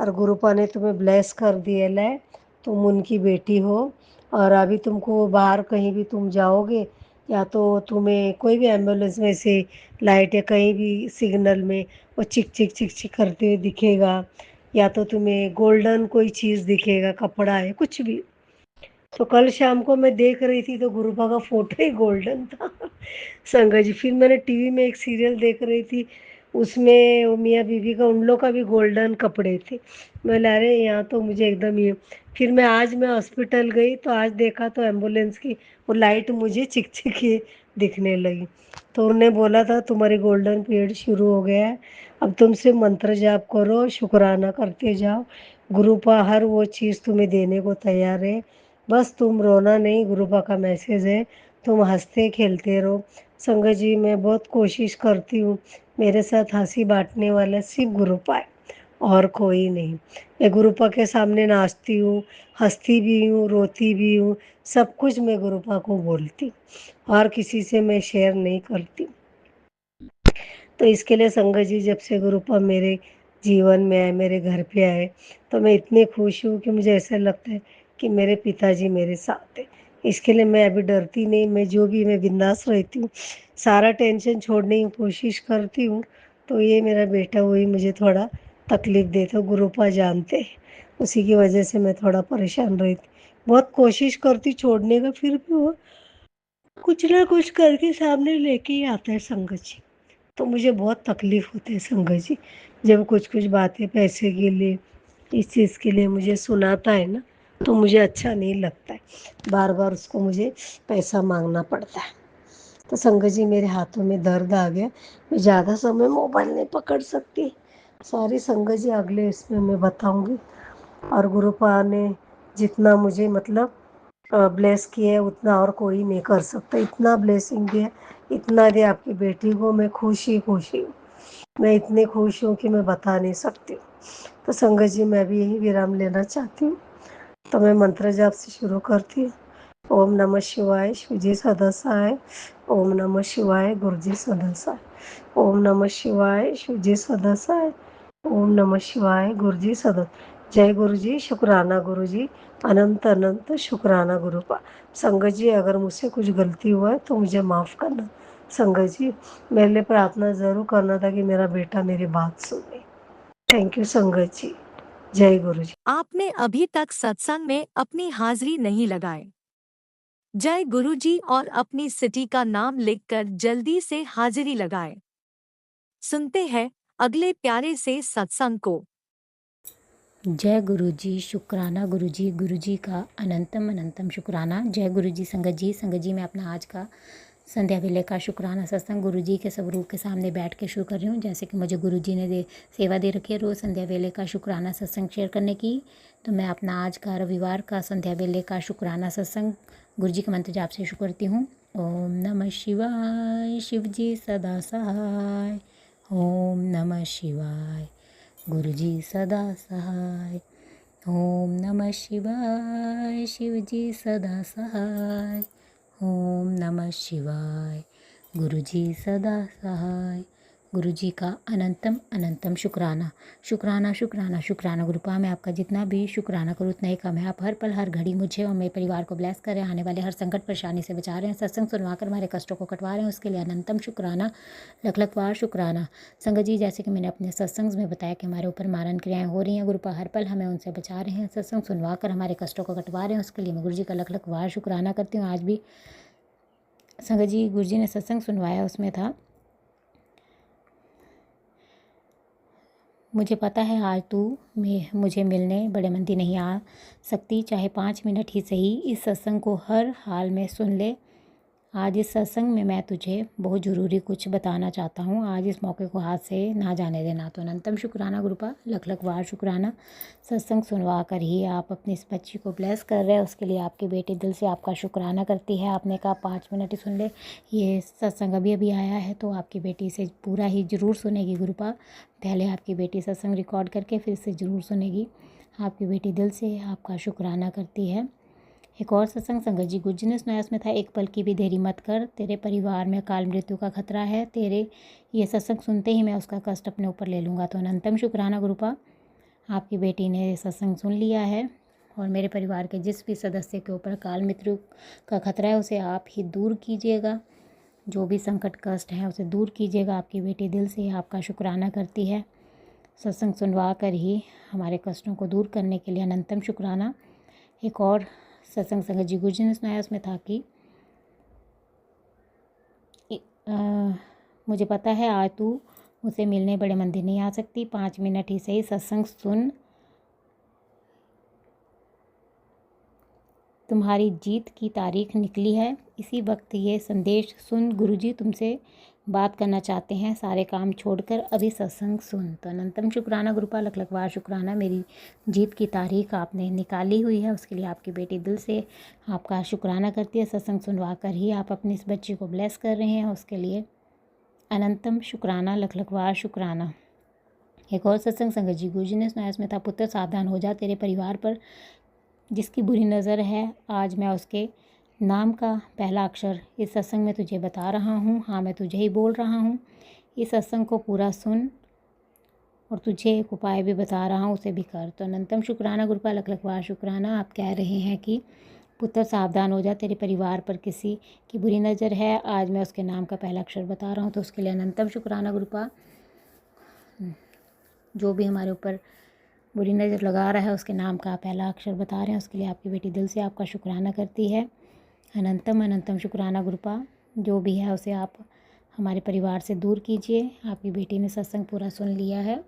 और गुरुपा ने तुम्हें ब्लेस कर दिया है, तुम उनकी बेटी हो। और अभी तुमको बाहर कहीं भी तुम जाओगे, या तो तुम्हें कोई भी एम्बुलेंस में से लाइट या कहीं भी सिग्नल में वो चिक चिक चिक चिक करते हुए दिखेगा, या तो तुम्हें गोल्डन कोई चीज़ दिखेगा, कपड़ा है कुछ भी। तो कल शाम को मैं देख रही थी तो गुरुपा का फोटो ही गोल्डन था संगत जी। फिर मैंने टीवी में एक सीरियल देख रही थी, उसमें वो मियाँ बीवी का, उन लोग का भी गोल्डन कपड़े थे। मैं ला रहे यहाँ तो मुझे एकदम ये। फिर मैं हॉस्पिटल गई तो आज देखा तो एम्बुलेंस की वो लाइट मुझे चिकचिकी दिखने लगी। तो उन्होंने बोला था तुम्हारी गोल्डन पीरियड शुरू हो गया है, अब तुम सिर्फ मंत्र जाप करो, शुक्राना करते जाओ, गुरुपा हर वो चीज़ तुम्हें देने को तैयार है, बस तुम रोना नहीं। गुरुपा का मैसेज है, तुम हंसते खेलते रहो। संगत जी मैं बहुत कोशिश करती हूँ, मेरे साथ हंसी बांटने वाला सिर्फ गुरुपा है और कोई नहीं। मैं गुरुपा के सामने नाचती हूँ, हंसती भी हूँ, रोती भी हूँ, सब कुछ मैं गुरुपा को बोलती हूँ और किसी से मैं शेयर नहीं करती। तो इसके लिए संगत जी जब से गुरुपा मेरे जीवन में आए, मेरे घर पे आए, तो मैं इतनी खुश हूँ कि मुझे ऐसा लगता है कि मेरे पिताजी मेरे साथ हैं। इसके लिए मैं अभी डरती नहीं, मैं जो भी मैं बिंदास रहती हूँ, सारा टेंशन छोड़ने की कोशिश करती हूँ। तो ये मेरा बेटा वही मुझे थोड़ा तकलीफ़ देता, गुरुपा जानते हैं, उसी की वजह से मैं थोड़ा परेशान रहती। बहुत कोशिश करती छोड़ने का, फिर भी वो कुछ ना कुछ करके सामने लेके ही आता है संगत जी। तो मुझे बहुत तकलीफ़ होती है संगत जी, जब कुछ कुछ बातें पैसे के लिए, इस चीज़ के लिए मुझे सुनाता है ना, तो मुझे अच्छा नहीं लगता है, बार बार उसको मुझे पैसा मांगना पड़ता है। तो संगत जी मेरे हाथों में दर्द आ गया, मैं ज़्यादा समय मोबाइल नहीं पकड़ सकती। सॉरी संगत जी, अगले इसमें मैं बताऊंगी। और गुरुपा ने जितना मुझे मतलब ब्लेस किया है उतना और कोई नहीं कर सकता, इतना ब्लेसिंग दिया, इतना दिया आपकी बेटी को, मैं खुशी हूँ। मैं इतनी खुश हूँ कि मैं बता नहीं सकती हूँ। तो संगत जी मैं भी यही विराम लेना चाहती हूँ, तो मैं मंत्र जाप से शुरू करती हूँ। ओम नमः शिवाय शिवजी सदसाय, ओम नमः शिवाय गुरुजी सदसाय, ओम नमः शिवाय शिवजी सदसाय, ओम नमः शिवाय गुरुजी सदसाय। जय गुरु जी, शुक्राना गुरु जी, अनंत अनंत शुक्राना गुरुपा। संगत जी, अगर मुझसे कुछ गलती हुआ है तो मुझे माफ़ करना। संगत जी, मेरे लिए प्रार्थना ज़रूर करना था कि मेरा बेटा मेरी बात सुने। थैंक यू संगत जी। जय गुरु जी। आपने अभी तक सत्संग में अपनी हाजिरी नहीं लगाई। जय गुरुजी और अपनी सिटी का नाम लिखकर जल्दी से हाजिरी लगाएं। सुनते हैं अगले प्यारे से सत्संग को। जय गुरु जी, शुक्राना गुरु जी का अनंतम अनंतम शुक्राना। जय गुरु जी, संगत जी मैं अपना आज का संध्या वेले का शुक्राना सत्संग गुरु जी के स्वरूप के सामने बैठ के शुरू कर रही हूँ। जैसे कि मुझे गुरु जी ने सेवा दे रखी है रोज़ संध्या वेले का शुक्राना सत्संग शेयर करने की, तो मैं अपना आज का रविवार का संध्या वेले का शुक्राना सत्संग गुरु जी के मंत्र जाप से शुरू करती हूँ। ओम नमः शिवाय, शिव जी सदा सहाय। ओम नमः शिवाय, गुरु जी सदा सहाय। ओम नमः शिवाय, शिव जी सदा सहाय। ओम नमः शिवाय, गुरु जी सदा सहाय। गुरु जी का अनंतम अनंतम शुक्राना। शुक्राना शुक्राना शुक्राना गुरुपा। मैं आपका जितना भी शुक्राना करूँ उतना ही कम है। आप हर पल हर घड़ी मुझे और मेरे परिवार को ब्लेस कर रहे हैं, आने वाले हर संकट परेशानी से बचा रहे हैं, सत्संग सुनवा कर हमारे कष्टों को कटवा रहे हैं, उसके लिए अनंतम शुक्राना, लख लख बार शुक्राना। संगत जी, जैसे कि मैंने अपने सत्संग में बताया कि हमारे ऊपर मारन क्रियाएं हो रही हैं, गुरुपा हर पल हमें उनसे बचा रहे हैं, सत्संग सुनवा कर हमारे कष्टों को कटवा रहे हैं, उसके लिए मैं गुरु जी का लख लख बार शुक्राना करती हूँ। आज भी संगत जी गुरु जी ने सत्संग सुनवाया, उसमें था मुझे पता है आज तू मुझे मिलने बड़े मंदी नहीं आ सकती, चाहे 5 मिनट ही सही इस सत्संग को हर हाल में सुन ले। आज इस सत्संग में मैं तुझे बहुत ज़रूरी कुछ बताना चाहता हूँ, आज इस मौके को हाथ से ना जाने देना। तो अनंतम शुक्राना गुरुपा, लख लख बार शुक्राना। सत्संग सुनवा कर ही आप अपनी इस बच्ची को ब्लेस कर रहे हैं, उसके लिए आपकी बेटी दिल से आपका शुक्राना करती है। आपने कहा 5 मिनट ही सुन ले, ये सत्संग अभी अभी आया है तो आपकी बेटी से पूरा ही ज़रूर सुनेगी गुरुपा। पहले आपकी बेटी सत्संग रिकॉर्ड करके फिर से ज़रूर सुनेगी। आपकी बेटी दिल से आपका शुक्राना करती है। एक और सत्संग संगत जी गुरु जी ने सुनाया, उसमें था एक पल की भी देरी मत कर, तेरे परिवार में काल मृत्यु का खतरा है, तेरे ये सत्संग सुनते ही मैं उसका कष्ट अपने ऊपर ले लूँगा। तो अनंतम शुक्राना गुरुपा, आपकी बेटी ने सत्संग सुन लिया है और मेरे परिवार के जिस भी सदस्य के ऊपर काल मृत्यु का खतरा है उसे आप ही दूर कीजिएगा, जो भी संकट कष्ट है उसे दूर कीजिएगा। आपकी बेटी दिल से आपका शुक्राना करती है, सत्संग सुनवा कर ही हमारे कष्टों को दूर करने के लिए अनंतम शुक्राना। एक और सत्संग संगत जी गुरु जी ने सुनाया, उसमें था कि मुझे पता है आज तू मुझसे मिलने बड़े मंदिर नहीं आ सकती, 5 मिनट ही सही सत्संग सुन, तुम्हारी जीत की तारीख निकली है। इसी वक्त ये संदेश सुन, गुरुजी तुमसे बात करना चाहते हैं, सारे काम छोड़कर अभी सत्संग सुन। तो अनंतम शुक्राना गुरुपा, लख लख बार शुक्राना। मेरी जीत की तारीख आपने निकाली हुई है, उसके लिए आपकी बेटी दिल से आपका शुक्राना करती है। सत्संग सुनवा कर ही आप अपनी इस बच्ची को ब्लेस कर रहे हैं, उसके लिए अनंतम शुक्राना, लख लख बार शुक्राना। एक और सत्संग संगत जी गुरु जी ने सुनाया, इसमें था पुत्र सावधान हो जा, तेरे परिवार पर जिसकी बुरी नज़र है आज मैं उसके नाम का पहला अक्षर इस सत्संग में तुझे बता रहा हूँ। हाँ, मैं तुझे ही बोल रहा हूँ, इस सत्संग को पूरा सुन और तुझे एक उपाय भी बता रहा हूँ, उसे भी कर। तो अनंतम शुक्राना गुरुपा, लख लख बार शुक्राना। आप कह रहे हैं कि पुत्र सावधान हो जा, तेरे परिवार पर किसी की बुरी नज़र है, आज मैं उसके नाम का पहला अक्षर बता रहा हूँ, तो उसके लिए अनंतम शुक्राना गुरुपा। जो भी हमारे ऊपर बुरी नज़र लगा रहा है उसके नाम का पहला अक्षर बता रहे हैं, उसके लिए आपकी बेटी दिल से आपका शुक्राना करती है। अनंतम अनंतम शुक्राना गुरुपा। जो भी है उसे आप हमारे परिवार से दूर कीजिए। आपकी बेटी ने सत्संग पूरा सुन लिया है।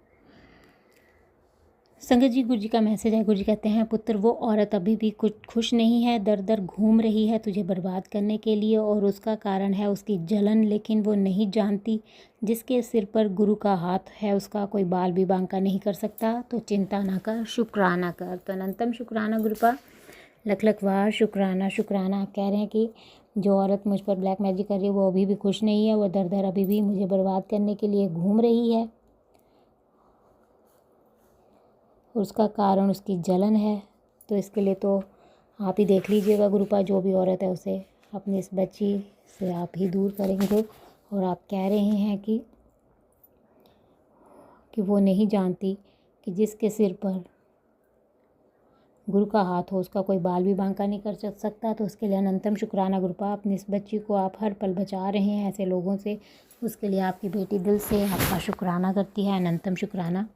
संगत जी गुरु जी का मैसेज है, गुरु जी कहते हैं पुत्र वो औरत अभी भी कुछ खुश नहीं है, दर दर घूम रही है तुझे बर्बाद करने के लिए, और उसका कारण है उसकी जलन, लेकिन वो नहीं जानती जिसके सिर पर गुरु का हाथ है उसका कोई बाल भी बांका नहीं कर सकता। तो चिंता ना कर, शुक्राना कर। तो अनंतम शुक्राना गुरुपा, लख लख बार शुक्राना शुक्राना। आप कह रहे हैं कि जो औरत मुझ पर ब्लैक मैजिक कर रही है वो अभी भी खुश नहीं है, वो दर दर अभी भी मुझे बर्बाद करने के लिए घूम रही है, उसका कारण उसकी जलन है। तो इसके लिए तो आप ही देख लीजिएगा गुरुपा, जो भी औरत है उसे अपनी इस बच्ची से आप ही दूर करेंगे। और आप कह रहे हैं कि वो नहीं जानती कि जिसके सिर पर गुरु का हाथ हो, उसका कोई बाल भी बांका नहीं कर सकता। तो उसके लिए अनंतम शुक्राना गुरुपा। अपनी इस बच्ची को आप हर पल बचा रहे हैं ऐसे लोगों से, उसके लिए आपकी बेटी दिल से आपका शुक्राना करती है। अनंतम शुक्राना।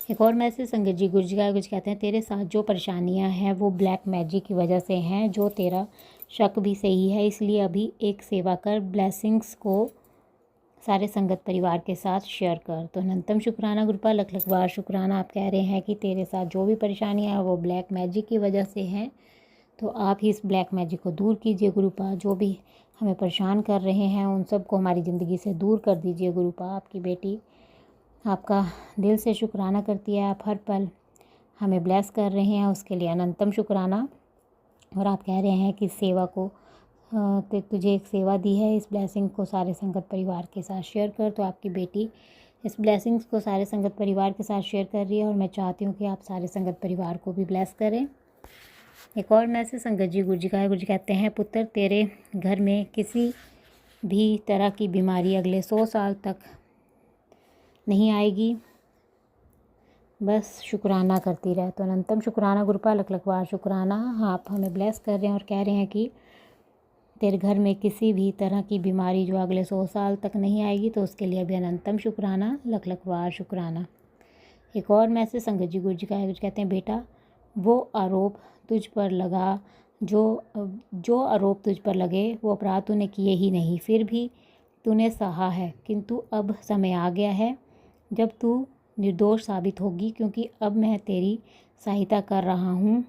एक और मैसेज संगत जी, गुरु जी का कुछ कहते हैं, तेरे साथ जो परेशानियां हैं वो ब्लैक मैजिक की वजह से हैं, जो तेरा शक भी सही है, इसलिए अभी एक सेवा कर, ब्लेसिंग्स को सारे संगत परिवार के साथ शेयर कर। तो अनंतम शुक्राना गुरुपा, लख लख बार शुक्राना। आप कह रहे हैं कि तेरे साथ जो भी परेशानियां हैं वो ब्लैक मैजिक की वजह से हैं, तो आप ही इस ब्लैक मैजिक को दूर कीजिए गुरुपा। जो भी हमें परेशान कर रहे हैं उन सबको हमारी ज़िंदगी से दूर कर दीजिए गुरुपा। आपकी बेटी आपका दिल से शुक्राना करती है, आप हर पल हमें ब्लेस कर रहे हैं, उसके लिए अनंतम शुक्राना। और आप कह रहे हैं कि सेवा को तुझे एक सेवा दी है, इस ब्लेसिंग को सारे संगत परिवार के साथ शेयर कर। तो आपकी बेटी इस ब्लेसिंग्स को सारे संगत परिवार के साथ शेयर कर रही है और मैं चाहती हूँ कि आप सारे संगत परिवार को भी ब्लेस करें। एक और मैसेज संगत जी, गुरु जी का है। गुरु जी कहते हैं, पुत्र तेरे घर में किसी भी तरह की बीमारी अगले 100 साल तक नहीं आएगी, बस शुक्राना करती रहे। तो अनंतम शुक्राना गुरुपा, लख लख बार शुक्राना। आप हमें ब्लेस कर रहे हैं और कह रहे हैं कि तेरे घर में किसी भी तरह की बीमारी जो अगले 100 साल तक नहीं आएगी, तो उसके लिए भी अनंतम शुक्राना, लख लख बार शुक्राना। एक और मैसेज संगत जी, गुरु जी का है। गुरु कहते हैं, बेटा वो आरोप तुझ पर लगा, जो आरोप तुझ पर लगे वो अपराध तूने किए ही नहीं, फिर भी तूने सहा है, किंतु अब समय आ गया है जब तू निर्दोष साबित होगी, क्योंकि अब मैं तेरी सहायता कर रहा हूँ,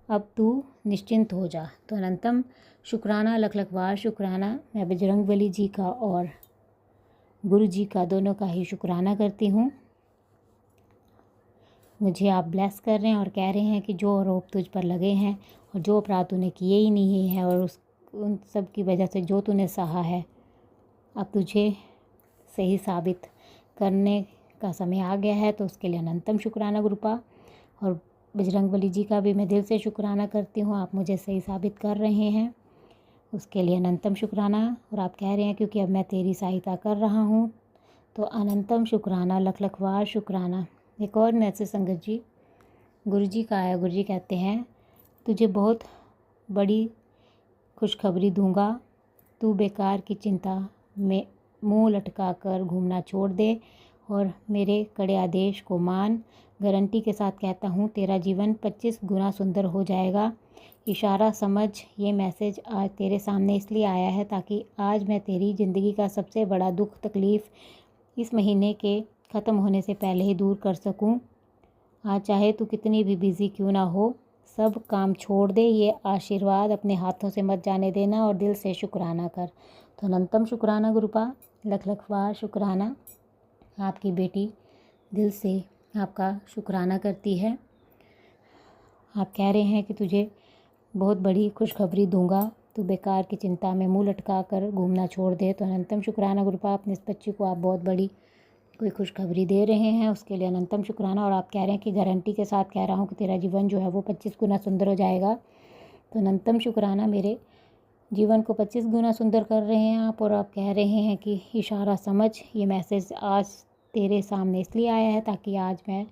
अब तू निश्चिंत हो जा। तो अनंतम शुक्राना, लख लख बार शुक्राना। मैं बजरंगबली जी का और गुरु जी का दोनों का ही शुक्राना करती हूँ। मुझे आप ब्लेस कर रहे हैं और कह रहे हैं कि जो आरोप तुझ पर लगे हैं और जो अपराध तूने किए ही नहीं है और उन सब की वजह से जो तूने सहा है, अब तुझे सही साबित करने का समय आ गया है। तो उसके लिए अनंतम शुक्राना गुरुपा। और बजरंगबली जी का भी मैं दिल से शुक्राना करती हूँ, आप मुझे सही साबित कर रहे हैं, उसके लिए अनंतम शुक्राना। और आप कह रहे हैं क्योंकि अब मैं तेरी सहायता कर रहा हूँ, तो अनंतम शुक्राना, लख लख बार शुक्राना। एक और मैसेज संगत जी, गुरु जी का आया। गुरु जी कहते हैं, तुझे बहुत बड़ी खुशखबरी दूंगा, तू बेकार की चिंता में मुंह लटका कर घूमना छोड़ दे और मेरे कड़े आदेश को मान। गारंटी के साथ कहता हूँ, तेरा जीवन 25 गुना सुंदर हो जाएगा। इशारा समझ, ये मैसेज आज तेरे सामने इसलिए आया है ताकि आज मैं तेरी ज़िंदगी का सबसे बड़ा दुख तकलीफ़ इस महीने के ख़त्म होने से पहले ही दूर कर सकूं। आज चाहे तू कितनी भी बिज़ी क्यों ना हो, सब काम छोड़ दे, ये आशीर्वाद अपने हाथों से मत जाने देना और दिल से शुक्राना कर। तो अनंतम शुक्राना गुरुपा, लख लख बार शुक्राना। आपकी बेटी दिल से आपका शुक्राना करती है। आप कह रहे हैं कि तुझे बहुत बड़ी खुशखबरी दूंगा, तू बेकार की चिंता में मुंह लटका कर घूमना छोड़ दे। तो अनंतम शुक्राना गुरुपा, अपने इस बच्ची को आप बहुत बड़ी कोई खुशखबरी दे रहे हैं, उसके लिए अनंतम शुक्राना। और आप कह रहे हैं कि गारंटी के साथ कह रहा हूँ कि तेरा जीवन जो है वो 25 गुना सुंदर हो जाएगा। तो अनंतम शुक्राना, मेरे जीवन को 25 गुना सुंदर कर रहे हैं आप। और आप कह रहे हैं कि इशारा समझ, ये मैसेज आज तेरे सामने इसलिए आया है ताकि आज मैं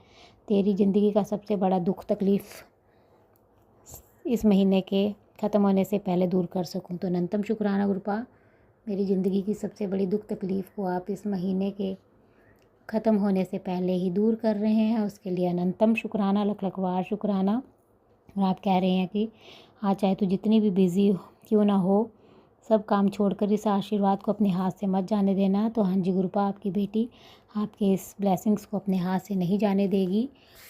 तेरी ज़िंदगी का सबसे बड़ा दुख तकलीफ़ इस महीने के ख़त्म होने से पहले दूर कर सकूं। तो अनंतम शुक्राना गुरुपा, मेरी ज़िंदगी की सबसे बड़ी दुख तकलीफ़ को आप इस महीने के ख़त्म होने से पहले ही दूर कर रहे हैं, उसके लिए अनंतम शुक्राना, लख लख बार शुक्राना। और आप कह रहे हैं कि हाँ, चाहे तो जितनी भी बिज़ी क्यों ना हो, सब काम छोड़कर इस आशीर्वाद को अपने हाथ से मत जाने देना। तो हाँ जी गुरुपा, आपकी बेटी आपके इस ब्लेसिंग्स को अपने हाथ से नहीं जाने देगी।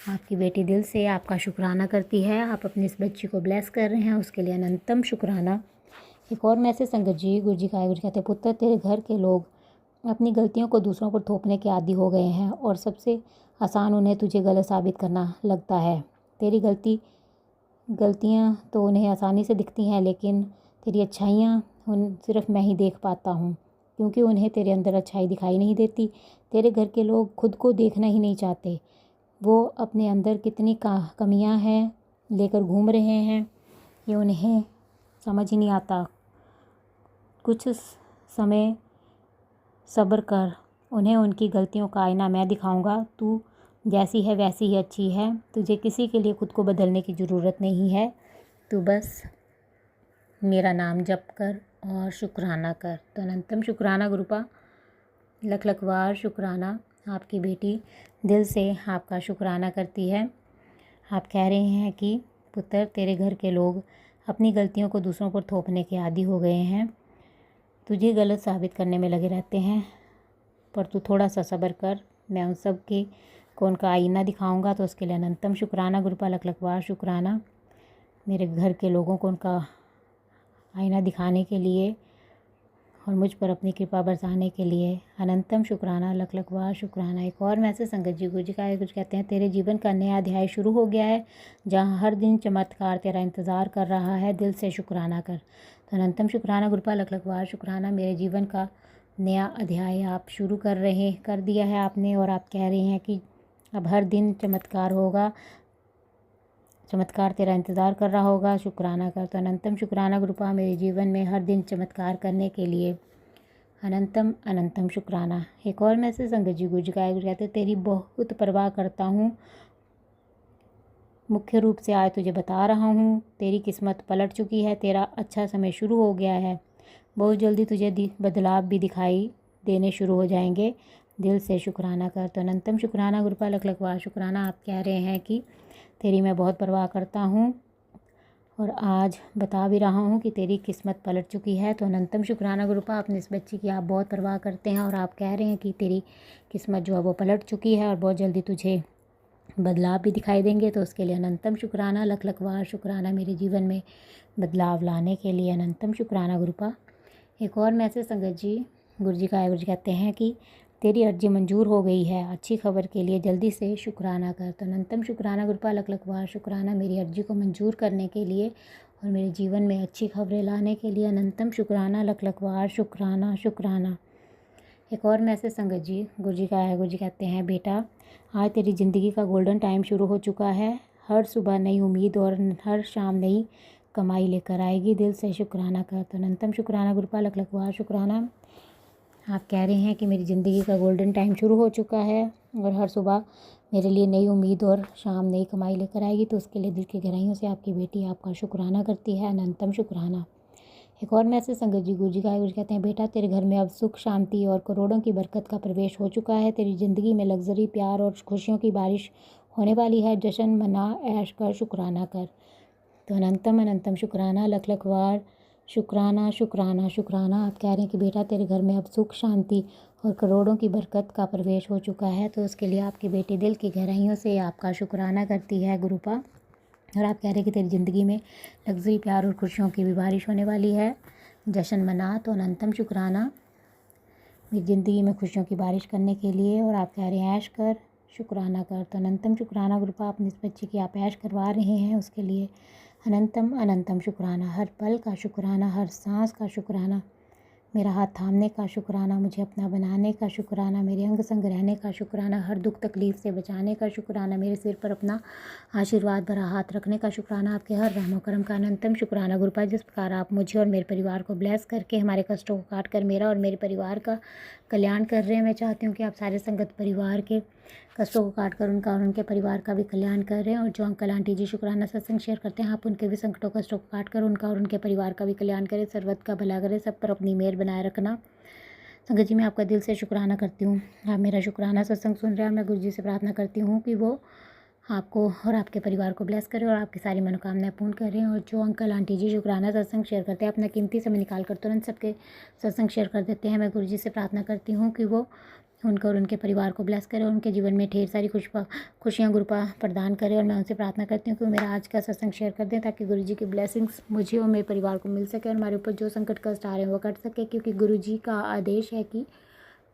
आपकी बेटी दिल से आपका शुक्राना करती है, आप अपनी इस बच्ची को ब्लेस कर रहे हैं, उसके लिए अनंतम शुक्राना। एक और मैसेज संगत जी, गुरु जी का है। गुरु कहते हैं, पुत्र तेरे घर के लोग अपनी गलतियों को दूसरों पर थोपने के आदी हो गए हैं और सबसे आसान उन्हें तुझे गलत साबित करना लगता है। तेरी गलतियाँ तो उन्हें आसानी से दिखती हैं, लेकिन तेरी अच्छाइयाँ सिर्फ मैं ही देख पाता हूँ, क्योंकि उन्हें तेरे अंदर अच्छाई दिखाई नहीं देती। तेरे घर के लोग खुद को देखना ही नहीं चाहते, वो अपने अंदर कितनी कमियां हैं लेकर घूम रहे हैं, ये उन्हें समझ ही नहीं आता। कुछ समय सब्र कर, उन्हें उनकी गलतियों का आईना मैं दिखाऊंगा। तू जैसी है वैसी ही अच्छी है। तुझे किसी के लिए खुद को बदलने की ज़रूरत नहीं है। तू बस मेरा नाम जप कर और शुक्राना कर। तो अनंतम शुक्राना गुरुपा, लख लख बार शुक्राना। आपकी बेटी दिल से आपका शुक्राना करती है। आप कह रहे हैं कि पुत्र, तेरे घर के लोग अपनी गलतियों को दूसरों पर थोपने के आदी हो गए हैं, तुझे गलत साबित करने में लगे रहते हैं, पर तू थोड़ा सा सब्र कर। मैं उन सब के को उनका आईना दिखाऊंगा। तो उसके लिए अनंतम शुक्राना गुरुपा, लख लख बार शुक्राना। मेरे घर के लोगों को उनका आईना दिखाने के लिए और मुझ पर अपनी कृपा बरसाने के लिए अनंतम शुक्राना, लख लख बार शुक्राना। एक और मैसेज संगत जी गुरु जी का है। कुछ कहते हैं, तेरे जीवन का नया अध्याय शुरू हो गया है, जहाँ हर दिन चमत्कार तेरा इंतज़ार कर रहा है। दिल से शुक्राना कर। तो अनंतम शुक्राना गुरुपा, लख लख बार शुक्राना। मेरे जीवन का नया अध्याय आप शुरू कर दिया है आपने, और आप कह रहे हैं कि अब हर दिन चमत्कार होगा, चमत्कार तेरा इंतज़ार कर रहा होगा। शुक्राना कर। तो अनंतम शुक्राना गुरुपा, मेरे जीवन में हर दिन चमत्कार करने के लिए अनंतम अनंतम शुक्राना। एक और मैसेज संगत जी गुरु जी का है। कहते, तेरी बहुत परवाह करता हूँ, मुख्य रूप से आज तुझे बता रहा हूँ, तेरी किस्मत पलट चुकी है, तेरा अच्छा समय शुरू हो गया है। बहुत जल्दी तुझे बदलाव भी दिखाई देने शुरू हो जाएंगे। दिल से शुक्राना कर। तो अनंतम शुक्राना गुरुपा, लख लख बार शुक्राना। आप कह रहे हैं कि तेरी मैं बहुत परवाह करता हूँ और आज बता भी रहा हूँ कि तेरी किस्मत पलट चुकी है। तो अनंतम शुक्राना गुरुपा, अपने इस बच्ची की आप बहुत परवाह करते हैं और आप कह रहे हैं कि तेरी किस्मत जो है वो पलट चुकी है और बहुत जल्दी तुझे बदलाव भी दिखाई देंगे। तो उसके लिए अनंतम शुक्राना, लख लख बार शुक्राना। मेरे जीवन में बदलाव लाने के लिए अनंतम शुक्राना गुरुपा। एक और मैसेज संगत जी गुरु जी का है। गुरु जी कहते हैं कि तेरी अर्जी मंजूर हो गई है, अच्छी खबर के लिए जल्दी से शुक्राना कर। तो अनंतम शुक्राना गुरुपा, लख लख बार शुक्राना। मेरी अर्जी को मंजूर करने के लिए और मेरे जीवन में अच्छी खबरें लाने के लिए अनंतम शुक्राना, लख लख बार शुक्राना शुक्राना। एक और मैसेज संगत जी गुरु जी का है। गुरु जी कहते हैं, बेटा आज तेरी ज़िंदगी का गोल्डन टाइम शुरू हो चुका है। हर सुबह नई उम्मीद और हर शाम नई कमाई लेकर आएगी। दिल से शुक्राना कर। तो अनंतम शुक्राना गुरुपा, लख लख बार शुक्राना। आप कह रहे हैं कि मेरी ज़िंदगी का गोल्डन टाइम शुरू हो चुका है और हर सुबह मेरे लिए नई उम्मीद और शाम नई कमाई लेकर आएगी। तो उसके लिए दिल की गहराइयों से आपकी बेटी आपका शुक्राना करती है। अनंतम शुक्राना। एक और मैसेज संगत जी गुरु जी का है। गुरु कहते हैं, बेटा तेरे घर में अब सुख शांति और करोड़ों की बरकत का प्रवेश हो चुका है। तेरी ज़िंदगी में लग्जरी, प्यार और खुशियों की बारिश होने वाली है। जश्न मना, ऐश कर, शुक्राना कर। तो अनंतम अनंतम शुक्राना, लख लख बार शुक्राना शुक्राना शुक्राना। आप कह रहे हैं कि बेटा तेरे घर में अब सुख शांति और करोड़ों की बरकत का प्रवेश हो चुका है। तो उसके लिए आपकी बेटी दिल की गहराइयों से आपका शुक्राना करती है गुरुपा। और आप कह रहे हैं कि तेरी ज़िंदगी में लग्जरी, प्यार और खुशियों की भी बारिश होने वाली है। जश्न मना। तो अनंतम शुक्राना, मेरी ज़िंदगी में खुशियों की बारिश करने के लिए। और आप कह रहे हैं, ऐश कर, शुक्राना कर। तो अनंतम शुक्राना गुरुपा, अपनी इस बच्ची की आप ऐश करवा रहे हैं, उसके लिए अनंतम अनंतम शुक्राना। हर पल का शुक्राना, हर सांस का शुक्राना, मेरा हाथ थामने का शुक्राना, मुझे अपना बनाने का शुक्राना, मेरे अंग संग रहने का शुक्राना, हर दुख तकलीफ़ से बचाने का शुक्राना, मेरे सिर पर अपना आशीर्वाद भरा हाथ रखने का शुक्राना, आपके हर रहमो करम का अनंतम शुक्राना गुरुपा। जिस प्रकार आप मुझे और मेरे परिवार को ब्लेस करके हमारे कष्टों को काट कर मेरा और मेरे परिवार का कल्याण कर रहे हैं, मैं चाहती हूँ कि आप सारे संगत परिवार के कष्टों को काट कर उनका और उनके परिवार का भी कल्याण कर रहे हैं। और जो अंकल आंटी जी शुक्राना सत्संग शेयर करते हैं, आप उनके भी संकटों कष्टों को काट कर उनका और उनके परिवार का भी कल्याण करें, सर्वत का भला करें, सब पर अपनी मेहर बनाए रखना। संगत जी, मैं आपका दिल से शुक्राना करती हूँ, आप मेरा शुक्राना सत्संग सुन रहे हैं। और मैं गुरु जी से प्रार्थना करती हूँ कि वो आपको और आपके परिवार को ब्लेस करें और आपकी सारी मनोकामनाएं पूर्ण करें। और जो अंकल आंटी जी शुक्राना सत्संग शेयर करते हैं, अपना कीमती समय निकाल कर तुरंत सबके सत्संग शेयर कर देते हैं, मैं गुरु जी से प्रार्थना करती हूँ कि वो उनका और उनके परिवार को ब्लेस करें और उनके जीवन में ढेर सारी खुशियाँ गुरुपा प्रदान करें। और मैं उनसे प्रार्थना करती हूँ कि वो मेरा आज का सत्संग शेयर कर दें, ताकि गुरु जी की ब्लेसिंग्स मुझे और मेरे परिवार को मिल सके और हमारे ऊपर जो संकट कष्ट आ रहे हैं वो कट सके। क्योंकि गुरु जी का आदेश है कि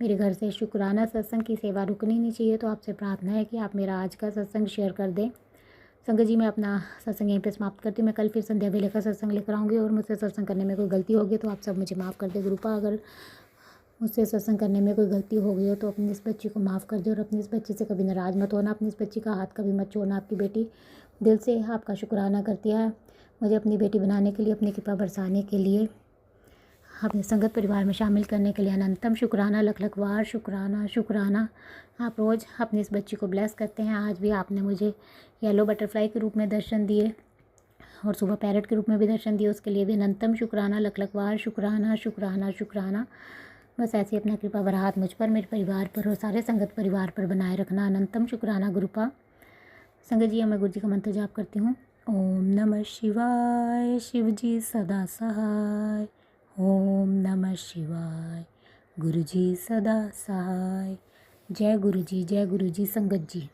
मेरे घर से शुक्राना सत्संग की सेवा रुकनी नहीं चाहिए। तो आपसे प्रार्थना है कि आप मेरा आज का सत्संग शेयर कर दें। संगत जी, मैं अपना सत्संग यहीं पे समाप्त करती हूँ। मैं कल फिर संध्या वेले का सत्संग लेकर आऊँगी और मुझसे सत्संग करने में कोई गलती होगी तो आप सब मुझे माफ़ कर दे गुरुपा। अगर मुझसे सत्संग करने में कोई गलती हो गई हो तो अपनी इस बच्ची को माफ़ कर दे और अपनी इस बच्ची से कभी नाराज़ मत होना, अपनी इस बच्ची का हाथ कभी मत छोड़ना। आपकी बेटी दिल से आपका शुक्राना करती है, मुझे अपनी बेटी बनाने के लिए, अपनी कृपा बरसाने के लिए। अपने संगत परिवार में शामिल करने के लिए अनंतम शुक्राना, लख लख बार शुक्राना शुक्राना। आप रोज़ अपने इस बच्ची को ब्लेस करते हैं। आज भी आपने मुझे येलो बटरफ्लाई के रूप में दर्शन दिए और सुबह पैरट के रूप में भी दर्शन दिए, उसके लिए भी अनंतम शुक्राना, लख लख बार शुक्राना शुक्राना शुक्राना। बस ऐसी अपना कृपा भरा हाथ मुझ पर, मेरे परिवार पर और सारे संगत परिवार पर बनाए रखना। अनंतम शुक्राना गुरुपा। संगत जी, मैं गुरु जी का मंत्र जाप करती हूँ। ओम नमः शिवाय, शिव जी सदा सहाय। ओम नमः शिवाय, गुरु जी सदा सहाय। जय गुरु जी, जय गुरु जी। संगत जी।